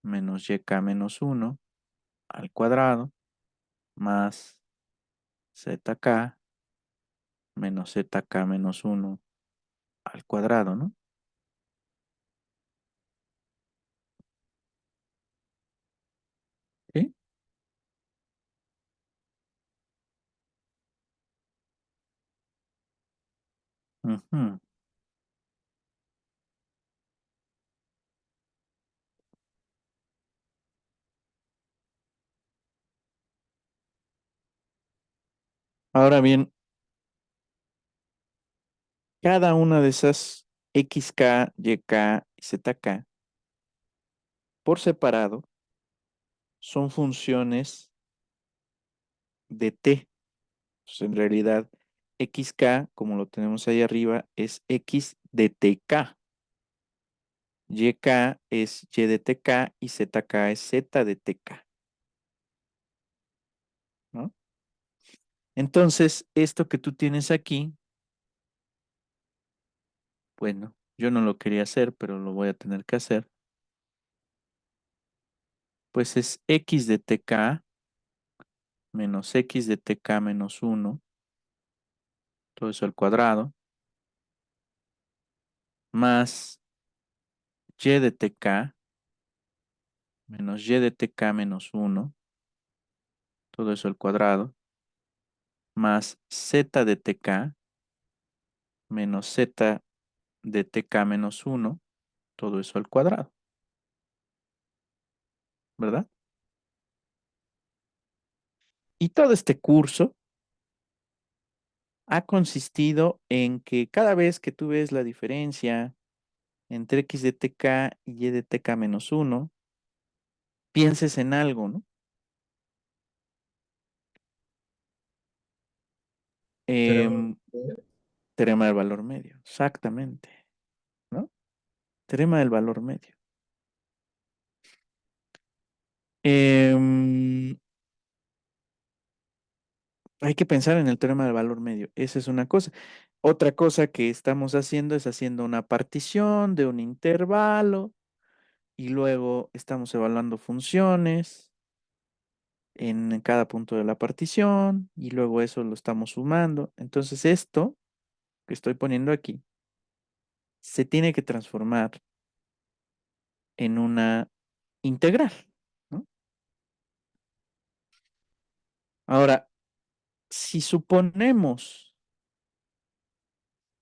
menos yk menos uno al cuadrado más zk menos zk menos uno al cuadrado, ¿no? ¿Sí? Ujú. Ahora bien, cada una de esas xk, yk y zk por separado son funciones de t. Pues en realidad, xk, como lo tenemos ahí arriba, es x de tk. Yk es y de tk y zk es z de tk, ¿no? Entonces, esto que tú tienes aquí, bueno, yo no lo quería hacer, pero lo voy a tener que hacer, pues es x de tk menos x de tk menos uno, todo eso al cuadrado, más y de tk menos y de tk menos uno, todo eso al cuadrado, más z de tk menos z de tk menos uno, todo eso al cuadrado, ¿verdad? Y todo este curso ha consistido en que cada vez que tú ves la diferencia entre x de tk y y de tk menos uno, pienses en algo, ¿no? Teorema Em, de- teorema del valor medio, exactamente, ¿no? Teorema del valor medio. Em, Hay que pensar en el teorema del valor medio, esa es una cosa. Otra cosa que estamos haciendo es haciendo una partición de un intervalo y luego estamos evaluando funciones en cada punto de la partición y luego eso lo estamos sumando. Entonces esto que estoy poniendo aquí se tiene que transformar en una integral, ¿no? Ahora, si suponemos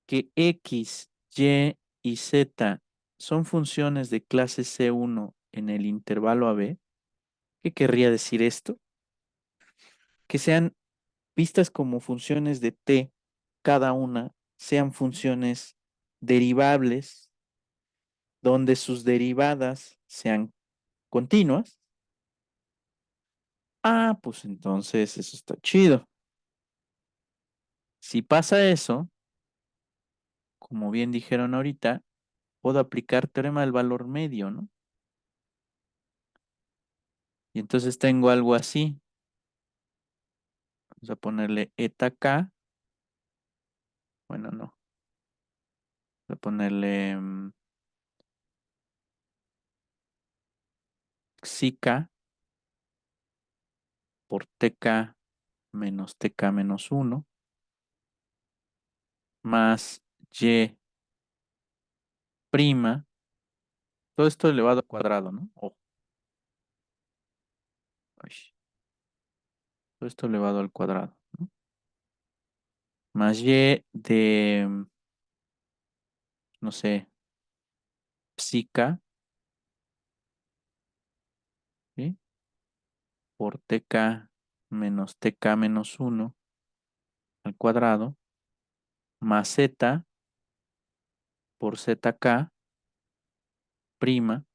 que x, y z son funciones de clase C1 en el intervalo AB, ¿qué querría decir esto? Que sean vistas como funciones de t, cada una sean funciones derivables, donde sus derivadas sean continuas. Ah, pues entonces eso está chido. Si pasa eso, como bien dijeron ahorita, puedo aplicar teorema del valor medio, ¿no? Y entonces tengo algo así. Vamos a ponerle eta k. Bueno, no. Voy a ponerle psi k por tk menos tk menos uno más y prima. Todo esto elevado al cuadrado, ¿no? Ay, todo esto elevado al cuadrado, ¿no? Más y de, no sé, psi k, ¿sí? por tk menos tk menos uno al cuadrado más z por zk prima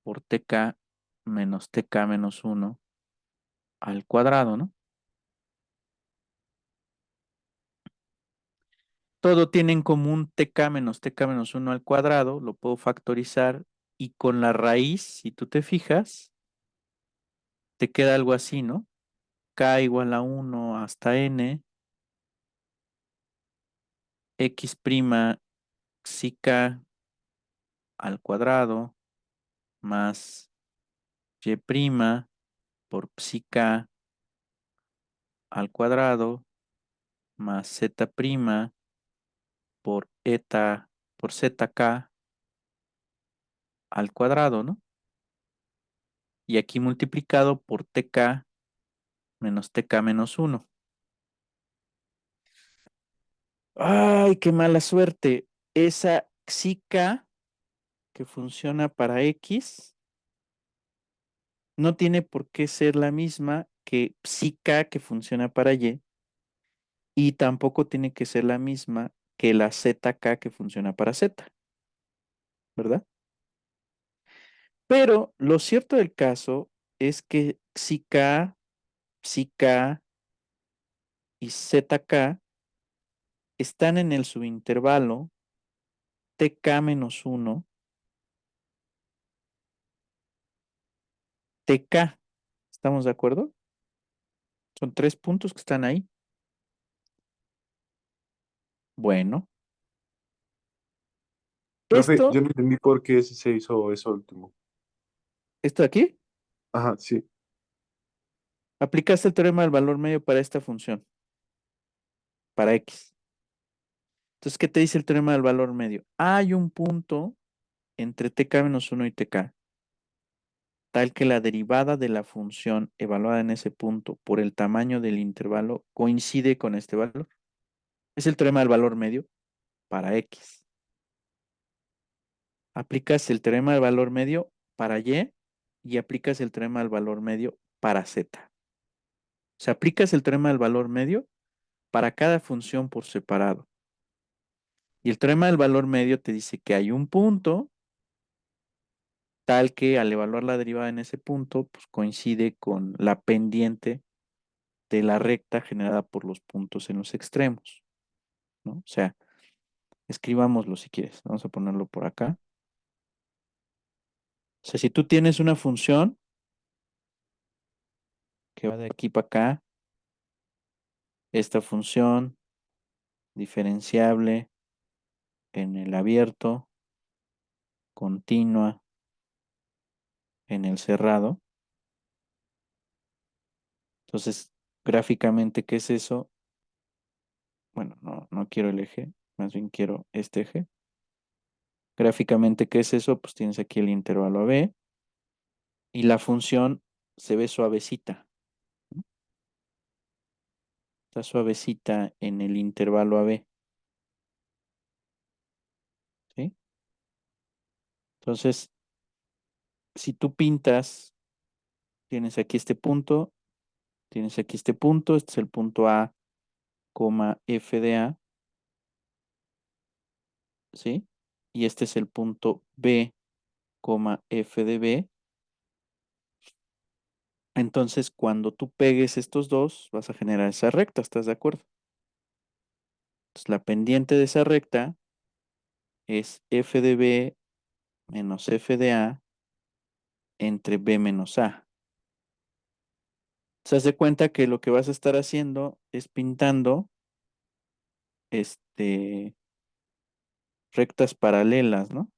por tk menos tk menos uno al cuadrado, ¿no? Todo tiene en común tk menos uno al cuadrado, lo puedo factorizar y con la raíz, si tú te fijas, te queda algo así, ¿no? K igual a uno hasta n, x prima psi k al cuadrado más y prima por psi k al cuadrado más z prima por eta por zk al cuadrado, ¿no? Y aquí multiplicado por tk menos tk menos uno. ¡Ay, qué mala suerte! Esa psi k que funciona para x no tiene por qué ser la misma que psi k que funciona para y tampoco tiene que ser la misma que la zk que funciona para z, ¿verdad? Pero lo cierto del caso es que psi k y zk están en el subintervalo tk menos uno tk. ¿Estamos de acuerdo? Son 3 puntos que están ahí. Bueno, Profe, esto, yo no entendí por qué se hizo eso último. esto de aquí, Ajá, sí. aplicaste el teorema del valor medio para esta función, para x. Entonces, ¿qué te dice el teorema del valor medio? Hay un punto entre tk menos uno y tk, tal que la derivada de la función evaluada en ese punto por el tamaño del intervalo coincide con este valor. Es el teorema del valor medio para x. Aplicas el teorema del valor medio para y aplicas el teorema del valor medio para z. O sea, aplicas el teorema del valor medio para cada función por separado. Y el teorema del valor medio te dice que hay un punto tal que al evaluar la derivada en ese punto, pues coincide con la pendiente de la recta generada por los puntos en los extremos, ¿no? O sea, escribámoslo si quieres. Vamos a ponerlo por acá. O sea, si tú tienes una función que va de aquí para acá, esta función diferenciable en el abierto, continua en el cerrado. Entonces, gráficamente, ¿qué es eso? Bueno, no quiero el eje, más bien quiero este eje. Gráficamente, ¿qué es eso? Pues tienes aquí el intervalo AB y la función se ve suavecita, ¿no? Está suavecita en el intervalo AB, ¿sí? Entonces, si tú pintas, tienes aquí este punto, tienes aquí este punto, este es el punto A, F de A, ¿sí? Y este es el punto B, F de B. Entonces, cuando tú pegues estos dos, vas a generar esa recta, ¿estás de acuerdo? Entonces, la pendiente de esa recta es F de B menos F de A entre B menos A. Se hace cuenta que lo que vas a estar haciendo es pintando este, rectas paralelas, ¿no?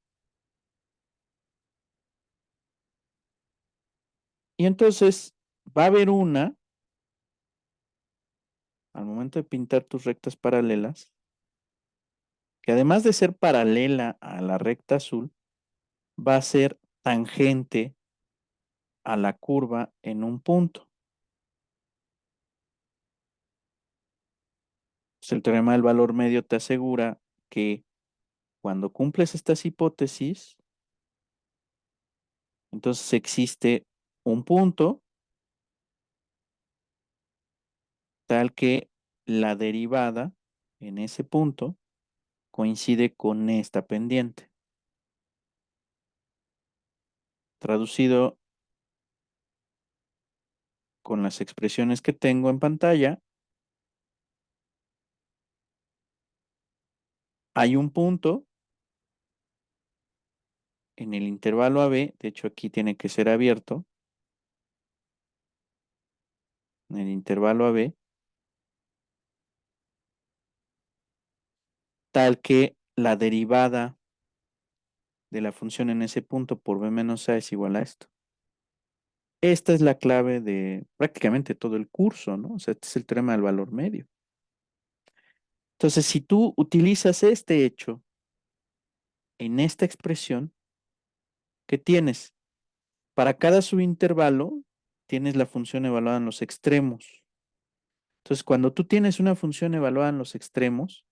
Y entonces va a haber una, al momento de pintar tus rectas paralelas, que además de ser paralela a la recta azul, va a ser tangente a la curva en un punto. Pues el teorema del valor medio te asegura que cuando cumples estas hipótesis, entonces existe un punto tal que la derivada en ese punto coincide con esta pendiente. Traducido con las expresiones que tengo en pantalla, hay un punto en el intervalo AB, de hecho aquí tiene que ser abierto, en el intervalo AB, tal que la derivada de la función en ese punto por b menos a es igual a esto. Esta es la clave de prácticamente todo el curso, ¿no? O sea, este es el teorema del valor medio. Entonces, si tú utilizas este hecho en esta expresión, ¿qué tienes? Para cada subintervalo, tienes la función evaluada en los extremos. Entonces, cuando tú tienes una función evaluada en los extremos,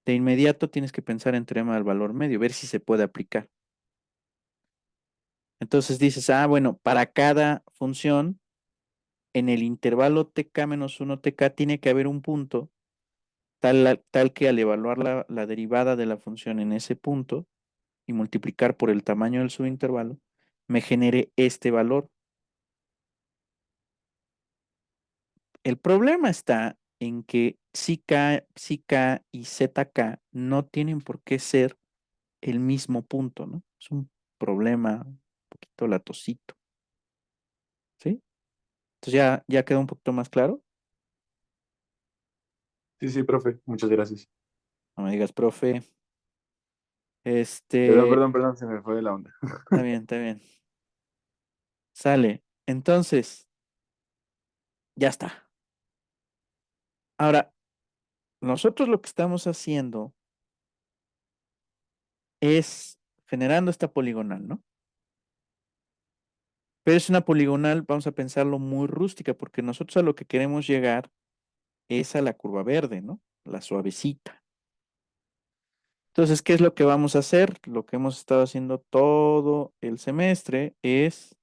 de inmediato tienes que pensar en teorema del valor medio, ver si se puede aplicar. Entonces dices, bueno, para cada función, en el intervalo tk menos 1 tk tiene que haber un punto tal que al evaluar la derivada de la función en ese punto y multiplicar por el tamaño del subintervalo, me genere este valor. El problema está en que psi k y zk no tienen por qué ser el mismo punto, ¿no? Es un problema un poquito latosito, ¿sí? Entonces ya quedó un poquito más claro. Sí, sí, profe, muchas gracias. No me digas, profe. Perdón, Este, perdón, perdón, se me fue de la onda. está bien, está bien. Sale. Entonces, ya está. Ahora, nosotros lo que estamos haciendo es generando esta poligonal, ¿no? Pero es una poligonal, vamos a pensarlo muy rústica, porque nosotros a lo que queremos llegar es a la curva verde, ¿no? La suavecita. Entonces, ¿qué es lo que vamos a hacer? Lo que hemos estado haciendo todo el semestre es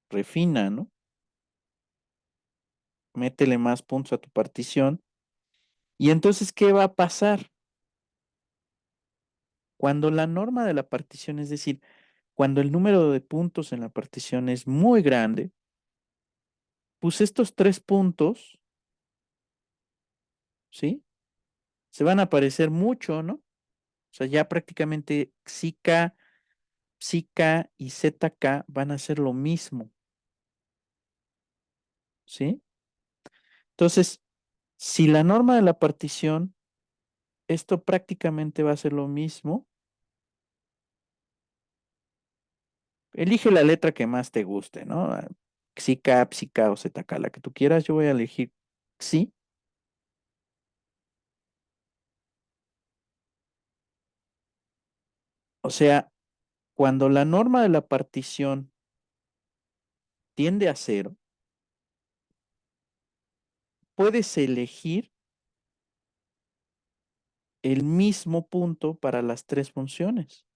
refina, ¿no? Métele más puntos a tu partición. Y entonces, ¿qué va a pasar? Cuando la norma de la partición, es decir, cuando el número de puntos en la partición es muy grande, pues estos 3 puntos, ¿sí? Se van a parecer mucho, ¿no? O sea, ya prácticamente psi k y zk van a ser lo mismo, ¿sí? Entonces, si la norma de la partición, esto prácticamente va a ser lo mismo, elige la letra que más te guste, ¿no? Psi k o zk, la que tú quieras, yo voy a elegir psi. O sea, cuando la norma de la partición tiende a cero, puedes elegir el mismo punto para las 3 funciones,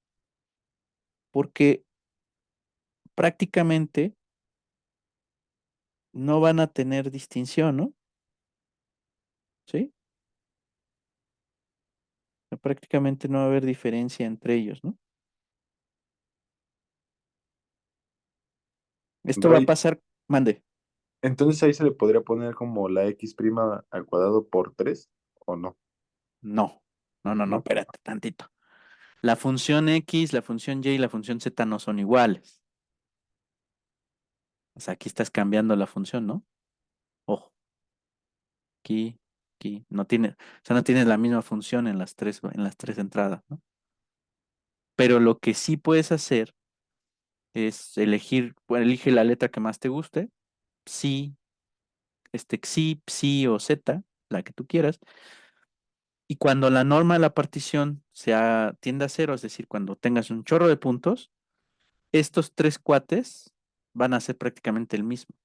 porque prácticamente no van a tener distinción, ¿no? ¿Sí? Prácticamente no va a haber diferencia entre ellos, ¿no? Esto va a Ray, pasar, mande, entonces ahí se le podría poner como la x prima al cuadrado por 3 ¿o no? no, no, ¿No? espérate, tantito. La función X, la función Y y la función Z no son iguales. O sea, aquí estás cambiando la función, ¿no? Ojo, aquí, aquí, no tiene, o sea, no tienes la misma función en las tres entradas, ¿no? Pero lo que sí puedes hacer es elegir, bueno, elige la letra que más te guste, psi, xi, psi o z, la que tú quieras, y cuando la norma de la partición tiende a cero, es decir, cuando tengas un chorro de puntos, estos 3 cuates van a ser prácticamente el mismo.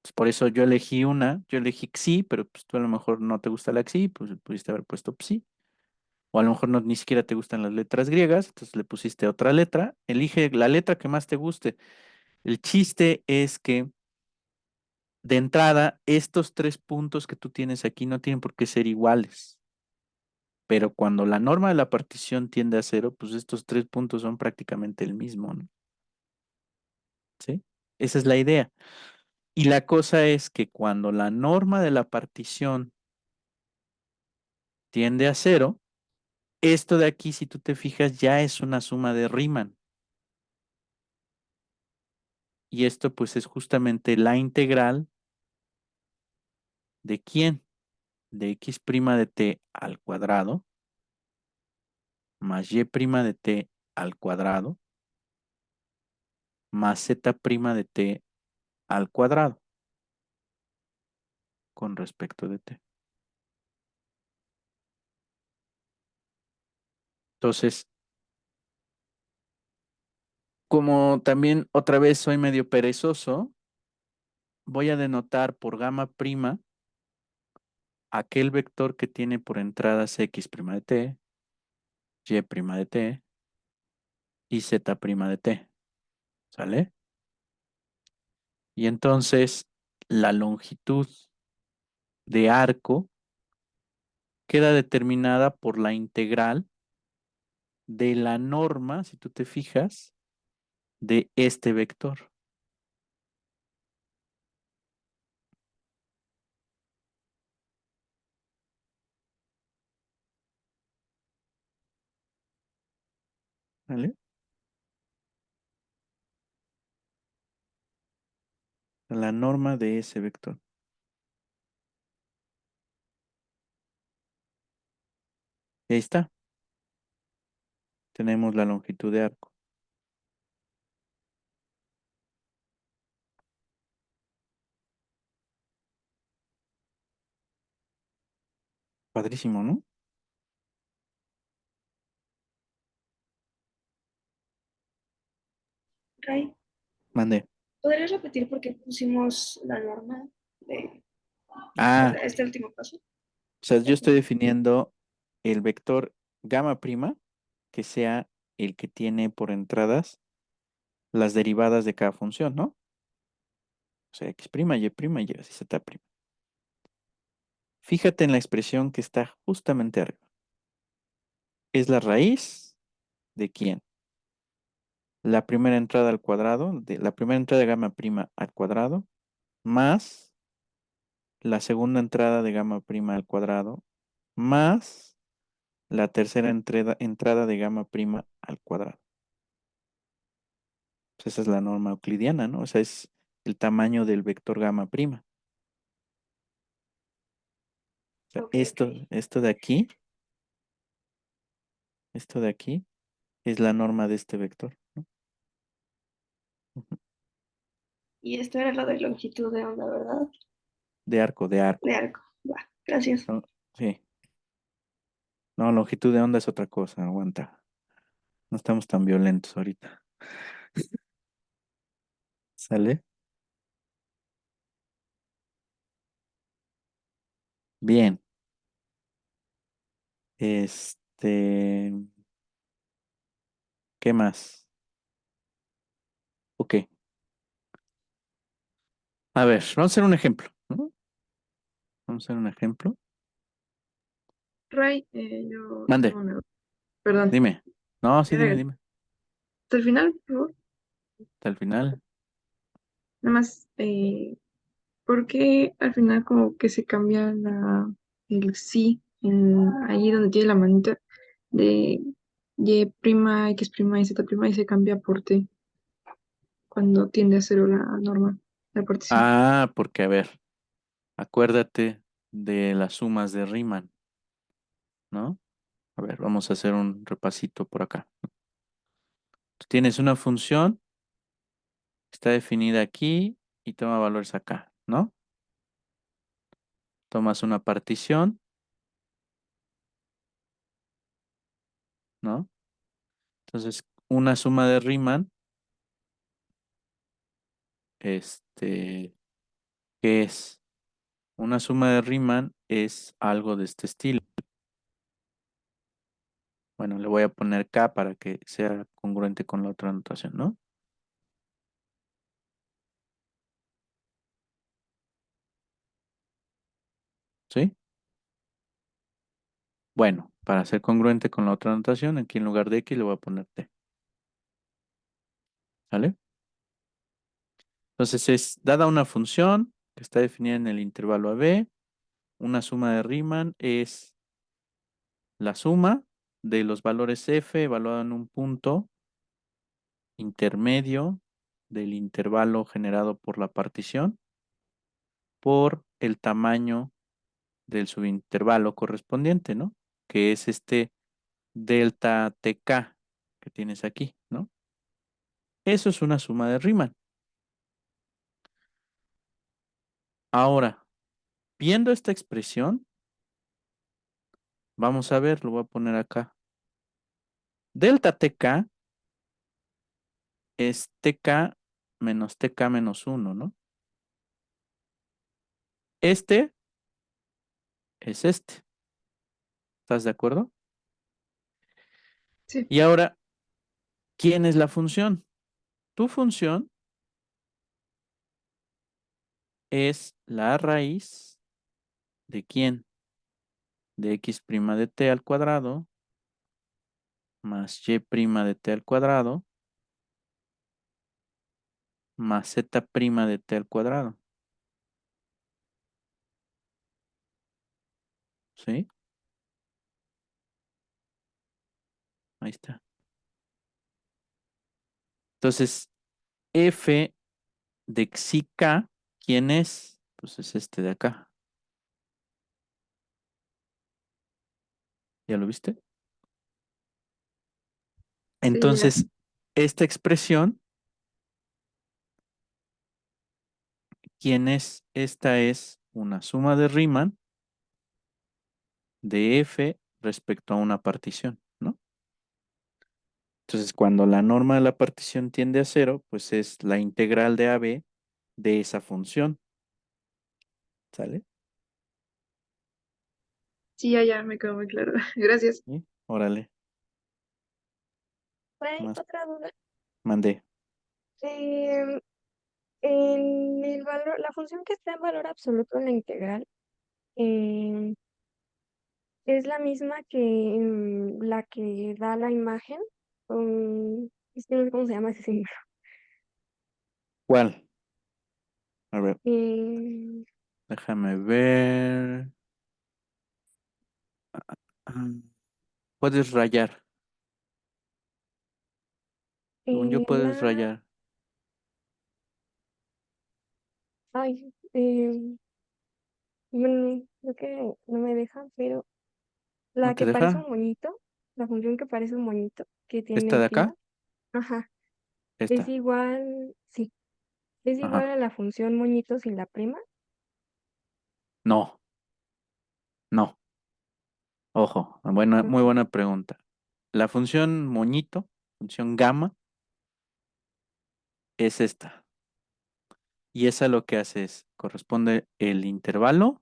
Pues por eso yo elegí xi, pero pues tú a lo mejor no te gusta la xi, pues pudiste haber puesto psi. O a lo mejor no, ni siquiera te gustan las letras griegas, entonces le pusiste otra letra. Elige la letra que más te guste. El chiste es que de entrada, estos 3 puntos que tú tienes aquí no tienen por qué ser iguales. Pero cuando la norma de la partición tiende a cero, pues estos 3 puntos son prácticamente el mismo, ¿no? ¿Sí? Esa es la idea. Y la cosa es que cuando la norma de la partición tiende a cero, esto de aquí, si tú te fijas, ya es una suma de Riemann. Y esto pues es justamente la integral de quién? De x' de t al cuadrado más y' de t al cuadrado más z' de t al cuadrado con respecto de t. Entonces, como también otra vez soy medio perezoso, voy a denotar por gamma prima aquel vector que tiene por entradas x' de t, y' de t y z' de t. ¿Sale? Y entonces la longitud de arco queda determinada por la integral de la norma, si tú te fijas, de este vector. ¿Vale? La norma de ese vector. Y ahí está. Tenemos la longitud de arco. Padrísimo, ¿no? Ray, Mandé. ¿podrías repetir por qué pusimos la norma de Ah, este último paso? o sea, yo estoy definiendo el vector gamma prima que sea el que tiene por entradas las derivadas de cada función, ¿no? O sea, x', y', y z'. Fíjate en la expresión que está justamente arriba. Es la raíz de quién? La primera entrada al cuadrado, de la primera entrada de gamma prima al cuadrado, más la segunda entrada de gamma prima al cuadrado, más la tercera entrada de gamma prima al cuadrado. Pues esa es la norma euclidiana, ¿no? O sea, es el tamaño del vector gamma prima. O sea, Ok, ok. esto de aquí es la norma de este vector, ¿no? Ujú. Y esto era lo de longitud de onda, ¿verdad? De arco, de De arco. arco. Va, gracias. ¿No? Sí. No, longitud de onda es otra cosa, aguanta. No estamos tan violentos ahorita. ¿Sale? Bien. ¿Qué más? Ok. A ver, vamos a hacer un ejemplo, ¿no? Vamos a hacer un ejemplo. Ray, yo Mande, tengo una duda. Perdón. dime. No, sí, dime, Eh, dime. Hasta el final, por favor. Hasta el final. Nada más, ¿por qué al final como que se cambia el sí ahí donde tiene la manita de y prima, x prima y z prima y se cambia por t cuando tiende a cero la norma, la partición? Ah, porque a ver, acuérdate de las sumas de Riemann, ¿no? A ver, vamos a hacer un repasito por acá. Tú tienes una función, está definida aquí y toma valores acá, ¿no? Tomas una partición, ¿no? Entonces, una suma de Riemann, ¿qué es? Una suma de Riemann es algo de este estilo. Bueno, le voy a poner K para que sea congruente con la otra anotación, ¿no? ¿Sí? Bueno, para ser congruente con la otra notación, aquí en lugar de X le voy a poner T. ¿Sale? Entonces es dada una función que está definida en el intervalo AB, una suma de Riemann es la suma de los valores F evaluado en un punto intermedio del intervalo generado por la partición por el tamaño del subintervalo correspondiente, ¿no? Que es este delta TK que tienes aquí, ¿no? Eso es una suma de Riemann. Ahora, viendo esta expresión, vamos a ver, lo voy a poner acá. Delta TK es TK menos TK menos 1, ¿no? Este es este. ¿Estás de acuerdo? Sí, Y ahora, ¿quién es la función? Tu función es la raíz de quién? De x' de t al cuadrado más y' de t al cuadrado más z' de t al cuadrado. ¿Sí? Ahí está. Entonces, f de xi k, ¿quién es? Pues es este de acá. ¿Ya lo viste? sí, ya. Entonces, esta expresión, ¿quién es? Esta es una suma de Riemann de f respecto a una partición, ¿no? Entonces, cuando la norma de la partición tiende a cero, pues es la integral de AB de esa función, ¿sale? Sí, ya me quedó muy claro. Gracias. ¿Sí? Órale, ¿qué Hay más otra duda. mandé? Em, en el valor, la función que está en valor absoluto en la integral, em, es la misma que la que da la imagen. Es que no sé cómo se llama ese símbolo. ¿Cuál? A ver, Em, déjame ver. Ah, puedes rayar. Según yo, puedes la, rayar. ay, bueno, creo que no me deja, pero ¿No la te que parece deja? un moñito, la función que parece un moñito, que ¿Esta tiene de pilas, acá? ajá, es Esta. igual, sí, es igual Ajá. a la función moñito sin la prima. No, no. Ojo, muy Ok. buena pregunta. La función moñito, función gamma, es esta. Y esa lo que hace es, corresponde el intervalo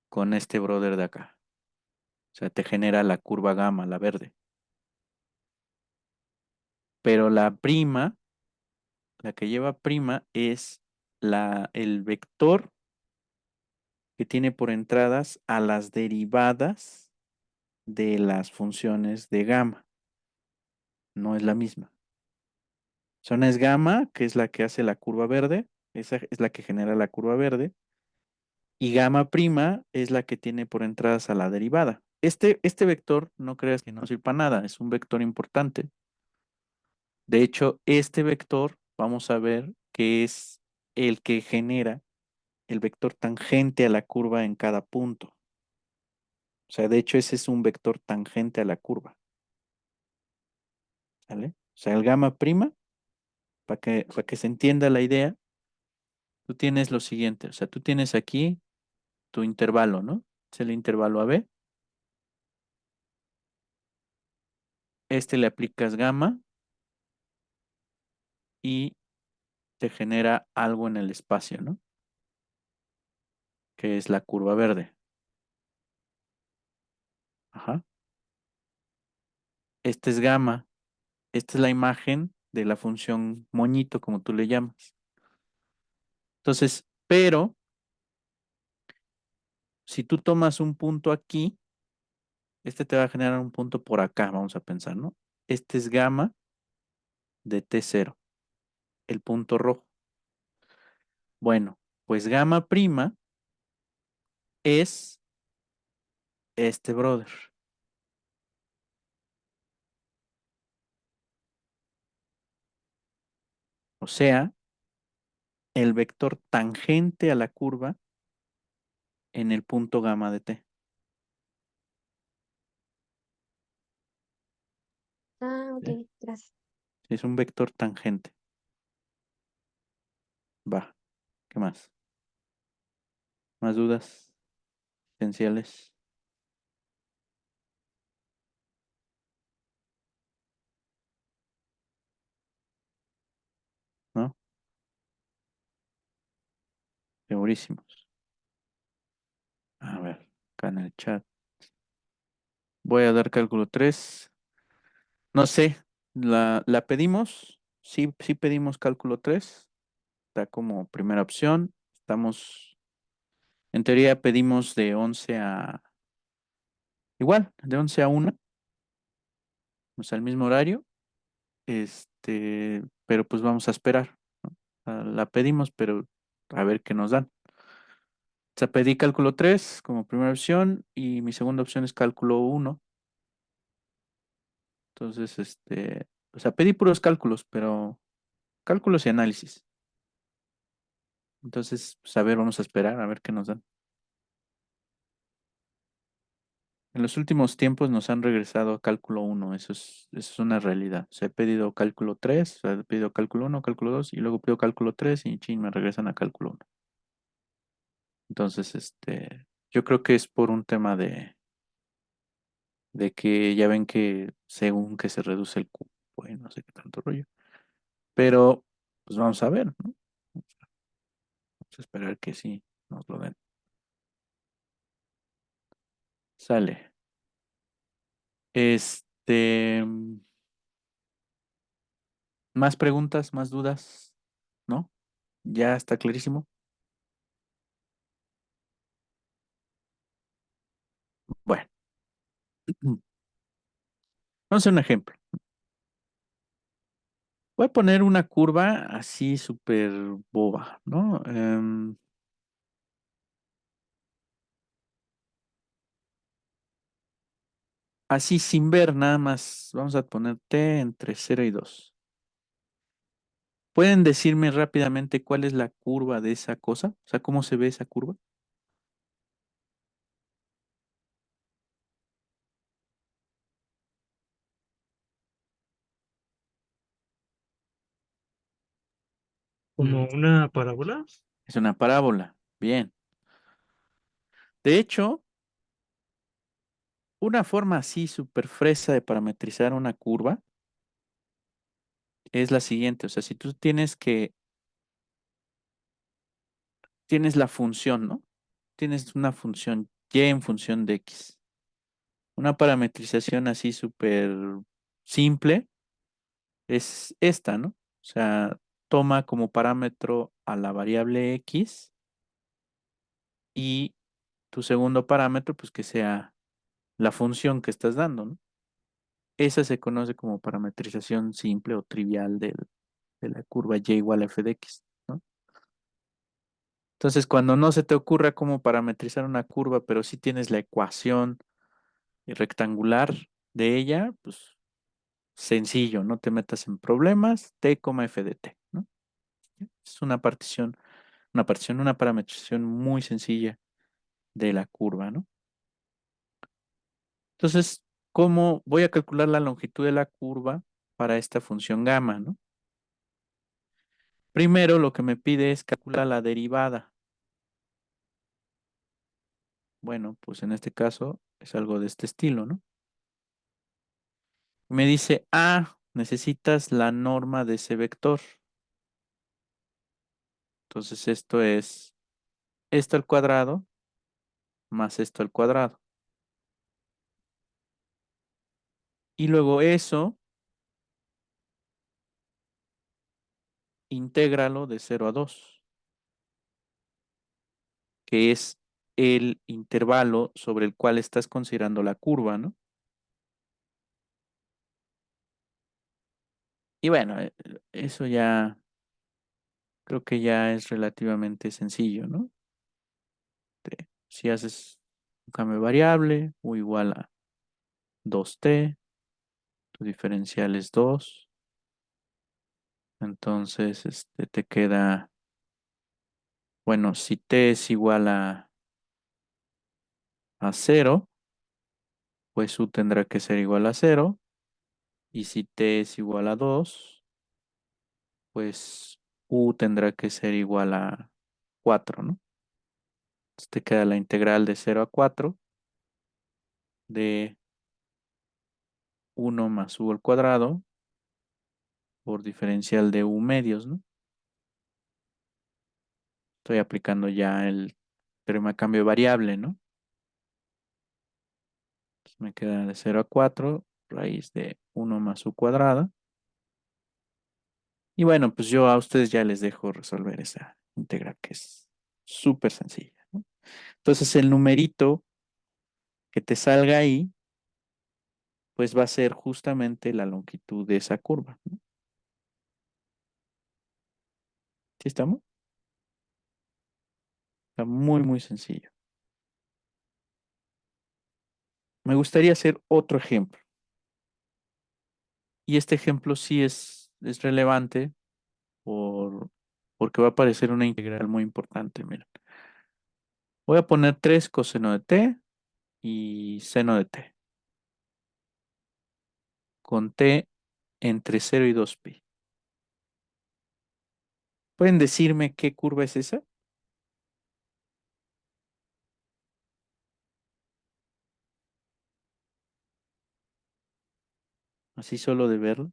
con este brother de acá. O sea, te genera la curva gamma, la verde. Pero la prima, la que lleva prima, es el vector que tiene por entradas a las derivadas de las funciones de gamma. No es la misma. O sea, una es gamma, que es la que hace la curva verde. Esa es la que genera la curva verde. Y gamma prima es la que tiene por entradas a la derivada. Este vector, no creas que no sirve para nada, es un vector importante. De hecho, este vector, vamos a ver que es el que genera el vector tangente a la curva en cada punto. O sea, de hecho, ese es un vector tangente a la curva. ¿Sale? O sea, el gamma prima, para que se entienda la idea, tú tienes lo siguiente. O sea, tú tienes aquí tu intervalo, ¿no? Es el intervalo AB. Este le aplicas gamma y te genera algo en el espacio, ¿no? Que es la curva verde. Ajá. Este es gamma. Esta es la imagen de la función moñito, como tú le llamas. Entonces, pero si tú tomas un punto aquí, este te va a generar un punto por acá, vamos a pensar, ¿no? Este es gamma de T0, el punto rojo. Bueno, pues gamma prima es este brother. O sea, el vector tangente a la curva en el punto gamma de T. Ah, ¿Sí? ok, gracias. Es un vector tangente. Va, ¿qué más? ¿Más dudas esenciales? ¿No? Segurísimos. A ver, acá en el chat. Voy a dar cálculo 3. No sé, ¿la pedimos? Sí, sí pedimos cálculo 3. Está como primera opción. Estamos, en teoría pedimos de 11 a, igual, de 11 a 1, o sea, el mismo horario. Pero pues vamos a esperar. La pedimos, pero a ver qué nos dan. O sea, pedí cálculo 3 como primera opción y mi segunda opción es cálculo 1. Entonces, o sea, pedí puros cálculos, pero cálculos y análisis. Entonces, pues a ver, vamos a esperar a ver qué nos dan. En los últimos tiempos nos han regresado a cálculo 1, eso es una realidad. O sea, he pedido cálculo 3, o sea, he pedido cálculo 1, cálculo 2 y luego pido cálculo 3 y chin, me regresan a cálculo 1. Entonces, yo creo que es por un tema de que ya ven que según que se reduce el cupo y no sé qué tanto rollo. Pero, pues vamos a ver, ¿no? Vamos a esperar que sí nos lo den. Sale. Este, más preguntas, más dudas, ¿no? Ya está clarísimo. Bueno, vamos a hacer un ejemplo. Voy a poner una curva así súper boba, ¿no? Así sin ver nada más. Vamos a poner t entre 0 y 2. ¿Pueden decirme rápidamente cuál es la curva de esa cosa? O sea, ¿cómo se ve esa curva? Como una parábola. Es una parábola. Bien. De hecho, una forma así súper fresa de parametrizar una curva es la siguiente. O sea, si tú tienes la función, ¿no? Tienes una función y en función de x. Una parametrización así súper simple es esta, ¿no? O sea, toma como parámetro a la variable x y tu segundo parámetro, pues que sea la función que estás dando, ¿no? Esa se conoce como parametrización simple o trivial de la curva y igual a f de x, ¿no? Entonces, cuando no se te ocurra cómo parametrizar una curva, pero sí tienes la ecuación rectangular de ella, pues sencillo, no te metas en problemas, t, f de t, ¿no? Es una parametrización muy sencilla de la curva, ¿no? Entonces, ¿cómo voy a calcular la longitud de la curva para esta función gamma, ¿no? Primero, lo que me pide es calcular la derivada. Bueno, pues en este caso es algo de este estilo, ¿no? Me dice, necesitas la norma de ese vector. Entonces esto es esto al cuadrado más esto al cuadrado. Y luego eso, intégralo de 0 a 2, que es el intervalo sobre el cual estás considerando la curva, ¿no? Y bueno, eso ya creo que ya es relativamente sencillo, ¿no? Si haces un cambio de variable, u igual a 2t, tu diferencial es 2, entonces te queda, bueno, si t es igual a 0, pues u tendrá que ser igual a 0, y si t es igual a 2, pues u tendrá que ser igual a 4, ¿no? Entonces te queda la integral de 0 a 4 de 1 más u al cuadrado por diferencial de u medios, ¿no? Estoy aplicando ya el teorema de cambio de variable, ¿no? Entonces me queda de 0 a 4 raíz de 1 más u cuadrada. Y bueno, pues yo a ustedes ya les dejo resolver esa integral que es súper sencilla, ¿no? Entonces el numerito que te salga ahí, pues va a ser justamente la longitud de esa curva, ¿no? ¿Sí estamos? Está muy, muy sencillo. Me gustaría hacer otro ejemplo. Y este ejemplo sí es relevante porque va a aparecer una integral muy importante. Mira, voy a poner 3 coseno de t y seno de t, con t entre 0 y 2pi. ¿Pueden decirme qué curva es esa? Así solo de verlo.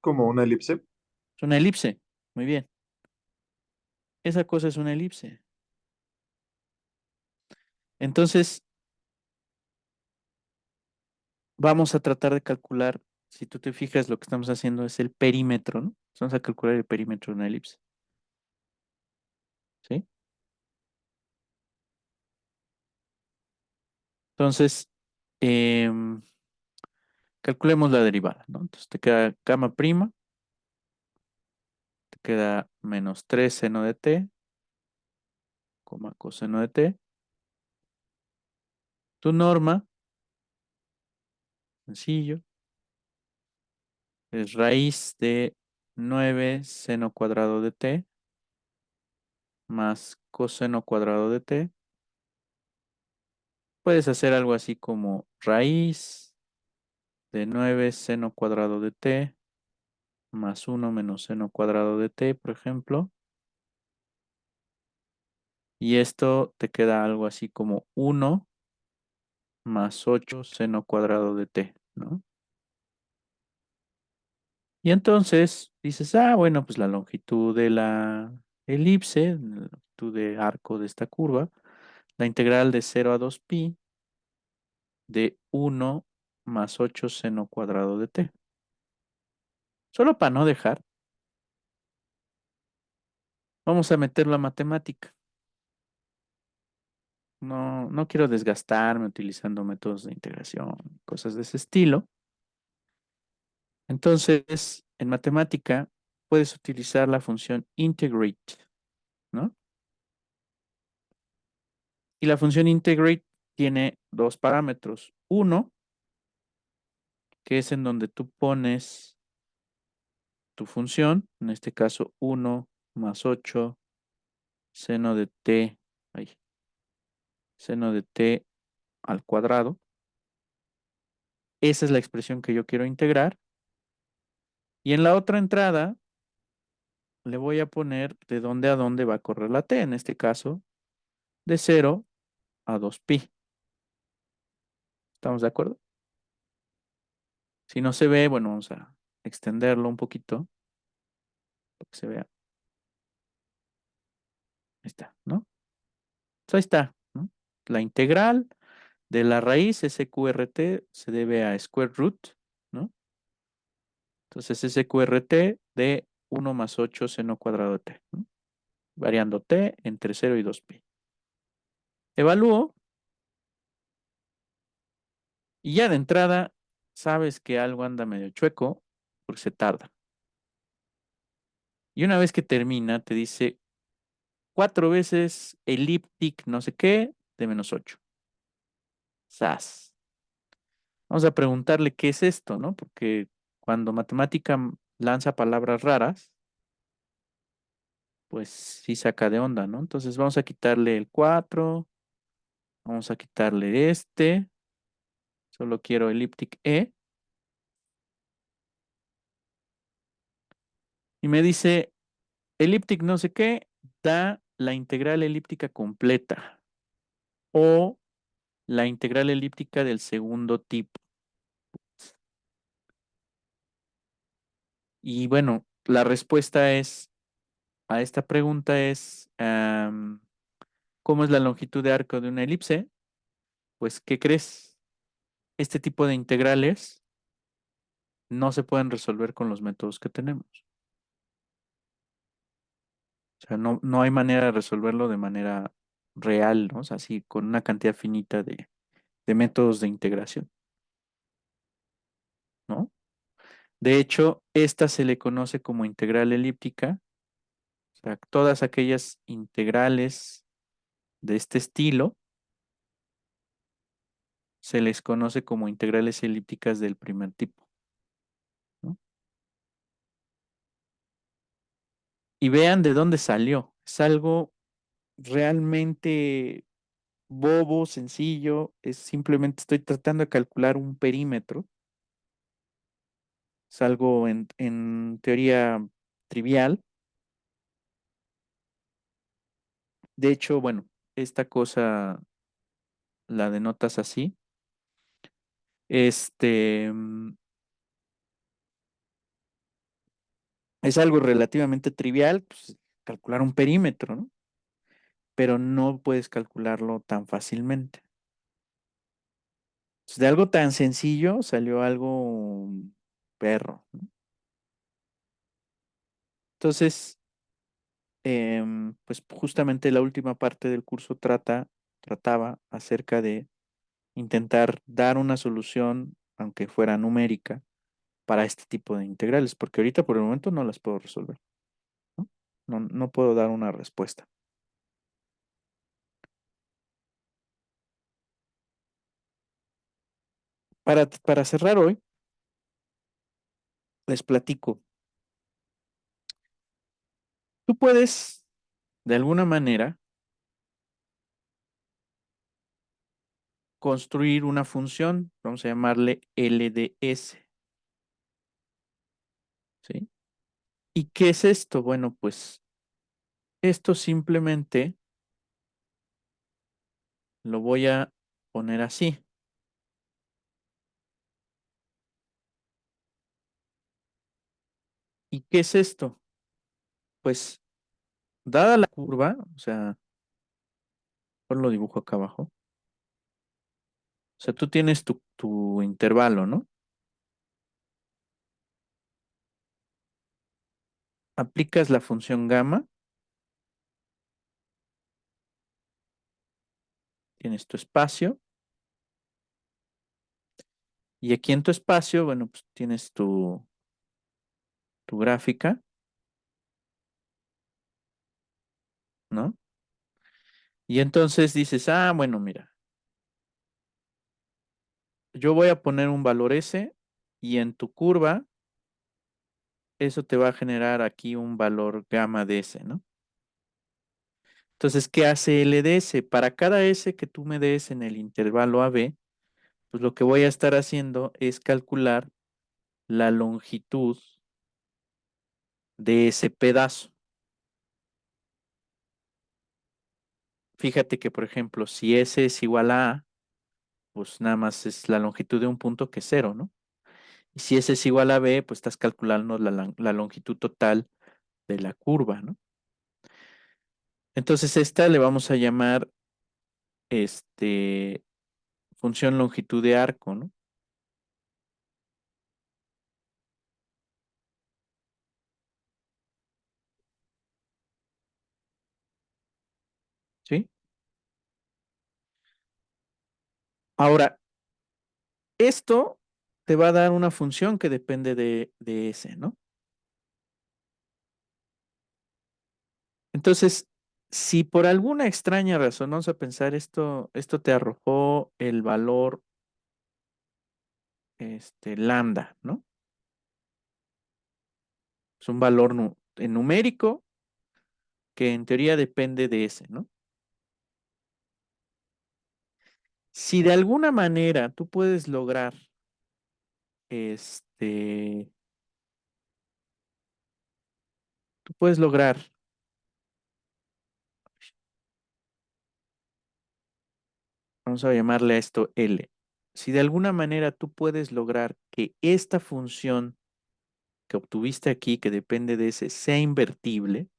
Como una elipse. Es una elipse. Muy bien. Esa cosa es una elipse. Entonces, vamos a tratar de calcular, si tú te fijas, lo que estamos haciendo es el perímetro, ¿no? Vamos a calcular el perímetro de una elipse. ¿Sí? Entonces, em, calculemos la derivada, ¿no? Entonces te queda gamma prima, te queda menos 3 seno de t, coma coseno de t. Tu norma, sencillo, es raíz de 9 seno cuadrado de t más coseno cuadrado de t. Puedes hacer algo así como raíz de 9 seno cuadrado de t más 1 menos seno cuadrado de t, por ejemplo. Y esto te queda algo así como 1 más 8 seno cuadrado de t, ¿no? Y entonces dices, ah, bueno, pues la longitud de la elipse, la longitud de arco de esta curva, la integral de 0 a 2pi de 1 más 8 seno cuadrado de t. Solo para no dejar, vamos a meterlo a matemática. No, no quiero desgastarme utilizando métodos de integración, cosas de ese estilo. Entonces, en matemática puedes utilizar la función integrate, ¿no? Y la función integrate tiene dos parámetros. Uno, que es en donde tú pones tu función, en este caso 1 más 8 seno de t, ay, seno de t al cuadrado. Esa es la expresión que yo quiero integrar. Y en la otra entrada le voy a poner de dónde a dónde va a correr la t, en este caso de 0 a 2pi. ¿Estamos de acuerdo? Si no se ve, bueno, vamos a extenderlo un poquito para que se vea. Ahí está, ¿no? Entonces, ahí está, ¿no? La integral de la raíz SQRT se debe a square root, ¿no? Entonces SQRT de 1 más 8 seno cuadrado de t, ¿no? Variando t entre 0 y 2pi. Evalúo y ya de entrada sabes que algo anda medio chueco porque se tarda. Y una vez que termina, te dice 4 veces elíptic no sé qué de -8. ¡Sas! Vamos a preguntarle qué es esto, ¿no? Porque cuando matemática lanza palabras raras, pues sí saca de onda, ¿no? Entonces vamos a quitarle el 4, vamos a quitarle este, solo quiero elíptic E, y me dice elíptic no sé qué, da la integral elíptica completa o la integral elíptica del segundo tipo. Y bueno, la respuesta es a esta pregunta es, ¿cómo es la longitud de arco de una elipse? Pues, ¿qué crees? Este tipo de integrales no se pueden resolver con los métodos que tenemos. O sea, no hay manera de resolverlo de manera real, ¿no? O sea, así con una cantidad finita de métodos de integración, ¿no? De hecho, esta se le conoce como integral elíptica. O sea, todas aquellas integrales de este estilo se les conoce como integrales elípticas del primer tipo, ¿no? Y vean de dónde salió. Es algo realmente bobo, sencillo. Es simplemente estoy tratando de calcular un perímetro. Es algo en teoría trivial. De hecho, bueno, esta cosa la denotas así. Este es algo relativamente trivial, pues, calcular un perímetro, ¿no? Pero no puedes calcularlo tan fácilmente. Pues, de algo tan sencillo salió algo perro, ¿no? Entonces, pues justamente la última parte del curso trataba acerca de intentar dar una solución, aunque fuera numérica, para este tipo de integrales, porque ahorita por el momento no las puedo resolver, ¿no? No puedo dar una respuesta. Para cerrar hoy, les platico. Tú puedes, de alguna manera, construir una función, vamos a llamarle LDS, ¿sí? ¿Y qué es esto? Bueno, pues esto simplemente lo voy a poner así. ¿Y qué es esto? Pues dada la curva, o sea, por lo dibujo acá abajo, o sea, tú tienes tu intervalo, ¿no? Aplicas la función gamma, tienes tu espacio, y aquí en tu espacio, bueno, pues tienes tu gráfica, ¿no? Y entonces dices, ah, bueno, mira, yo voy a poner un valor S y en tu curva, eso te va a generar aquí un valor gamma de S, ¿no? Entonces, ¿qué hace LDS? Para cada S que tú me des en el intervalo AB, pues lo que voy a estar haciendo es calcular la longitud de ese pedazo. Fíjate que, por ejemplo, si S es igual a, pues nada más es la longitud de un punto que es cero, ¿no? Y si S es igual a B, pues estás calculando la longitud total de la curva, ¿no? Entonces, esta le vamos a llamar, este, función longitud de arco, ¿no? ¿Sí? Ahora, esto te va a dar una función que depende de S, ¿no? Entonces, si por alguna extraña razón, vamos a pensar esto te arrojó el valor lambda, ¿no? Es un valor numérico que en teoría depende de ese, ¿no? Si de alguna manera tú puedes lograr, este, tú puedes lograr, vamos a llamarle a esto L. Si de alguna manera tú puedes lograr que esta función que obtuviste aquí, que depende de ese, sea invertible,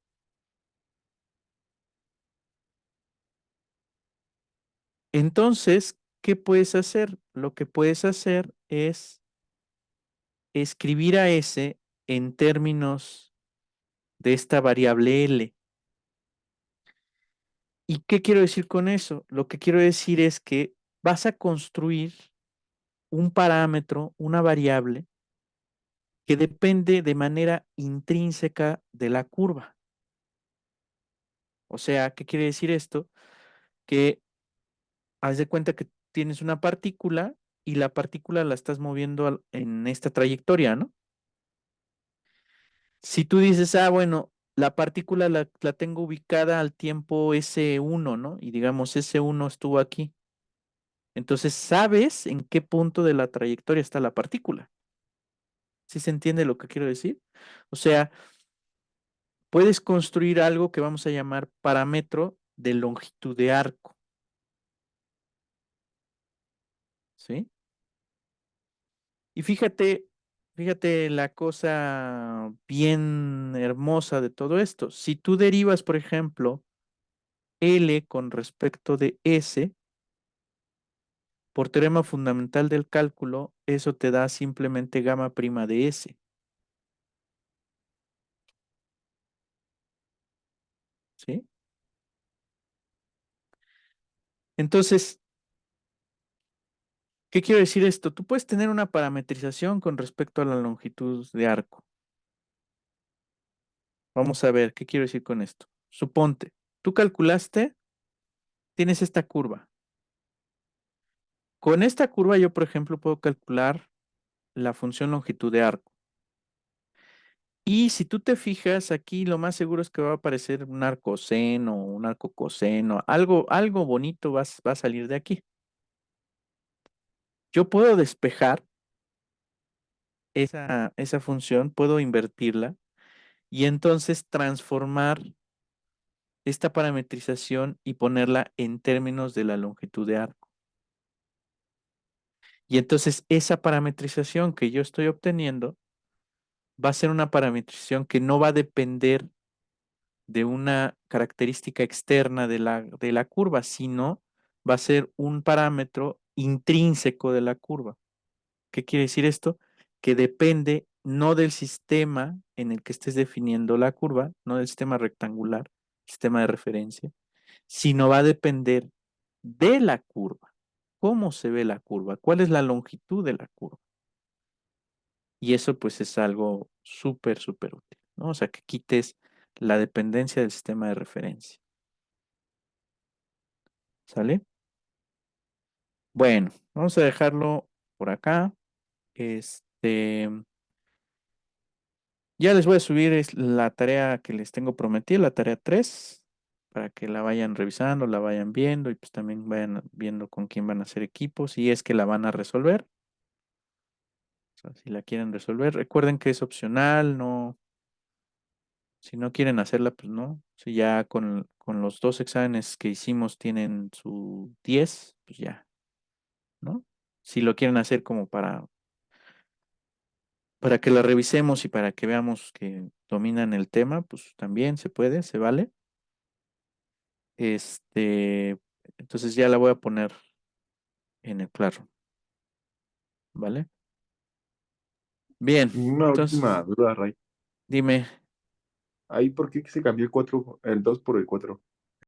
entonces, ¿qué puedes hacer? Lo que puedes hacer es escribir a S en términos de esta variable L. ¿Y qué quiero decir con eso? Lo que quiero decir es que vas a construir un parámetro, una variable, que depende de manera intrínseca de la curva. O sea, ¿qué quiere decir esto? Que haz de cuenta que tienes una partícula y la partícula la estás moviendo en esta trayectoria, ¿no? Si tú dices, ah, bueno, la partícula la tengo ubicada al tiempo S1, ¿no? Y digamos, S1 estuvo aquí. Entonces, sabes en qué punto de la trayectoria está la partícula. ¿Sí se entiende lo que quiero decir? O sea, puedes construir algo que vamos a llamar parámetro de longitud de arco, ¿sí? Y fíjate la cosa bien hermosa de todo esto. Si tú derivas, por ejemplo, L con respecto de S, por teorema fundamental del cálculo, eso te da simplemente gamma prima de S, ¿sí? Entonces, ¿qué quiero decir esto? Tú puedes tener una parametrización con respecto a la longitud de arco. Vamos a ver, ¿qué quiero decir con esto? Suponte, tú calculaste, tienes esta curva. Con esta curva yo, por ejemplo, puedo calcular la función longitud de arco. Y si tú te fijas aquí, lo más seguro es que va a aparecer un arco seno, un arco coseno, algo bonito va a salir de aquí. Yo puedo despejar esa función, puedo invertirla y entonces transformar esta parametrización y ponerla en términos de la longitud de arco. Y entonces esa parametrización que yo estoy obteniendo va a ser una parametrización que no va a depender de una característica externa de la curva, sino va a ser un parámetro intrínseco de la curva. ¿Qué quiere decir esto? Que depende no del sistema en el que estés definiendo la curva, no del sistema rectangular, sistema de referencia, sino va a depender de la curva. ¿Cómo se ve la curva? ¿Cuál es la longitud de la curva? Y eso pues es algo súper, súper útil, ¿no? O sea, que quites la dependencia del sistema de referencia. ¿Sale? Bueno, vamos a dejarlo por acá. Ya les voy a subir la tarea que les tengo prometida, la tarea 3, para que la vayan revisando, la vayan viendo y pues también vayan viendo con quién van a hacer equipo, si es que la van a resolver. O sea, si la quieren resolver, recuerden que es opcional, no, si no quieren hacerla, pues no. Si ya con los dos exámenes que hicimos tienen su 10, pues ya, ¿no? Si lo quieren hacer como para que la revisemos y para que veamos que dominan el tema, pues también se puede, se vale. Este, entonces ya la voy a poner en el claro, ¿vale? Bien, Una entonces última duda, Ray. dime, Ahí, ¿por qué se cambió el 4, el 2 por el 4?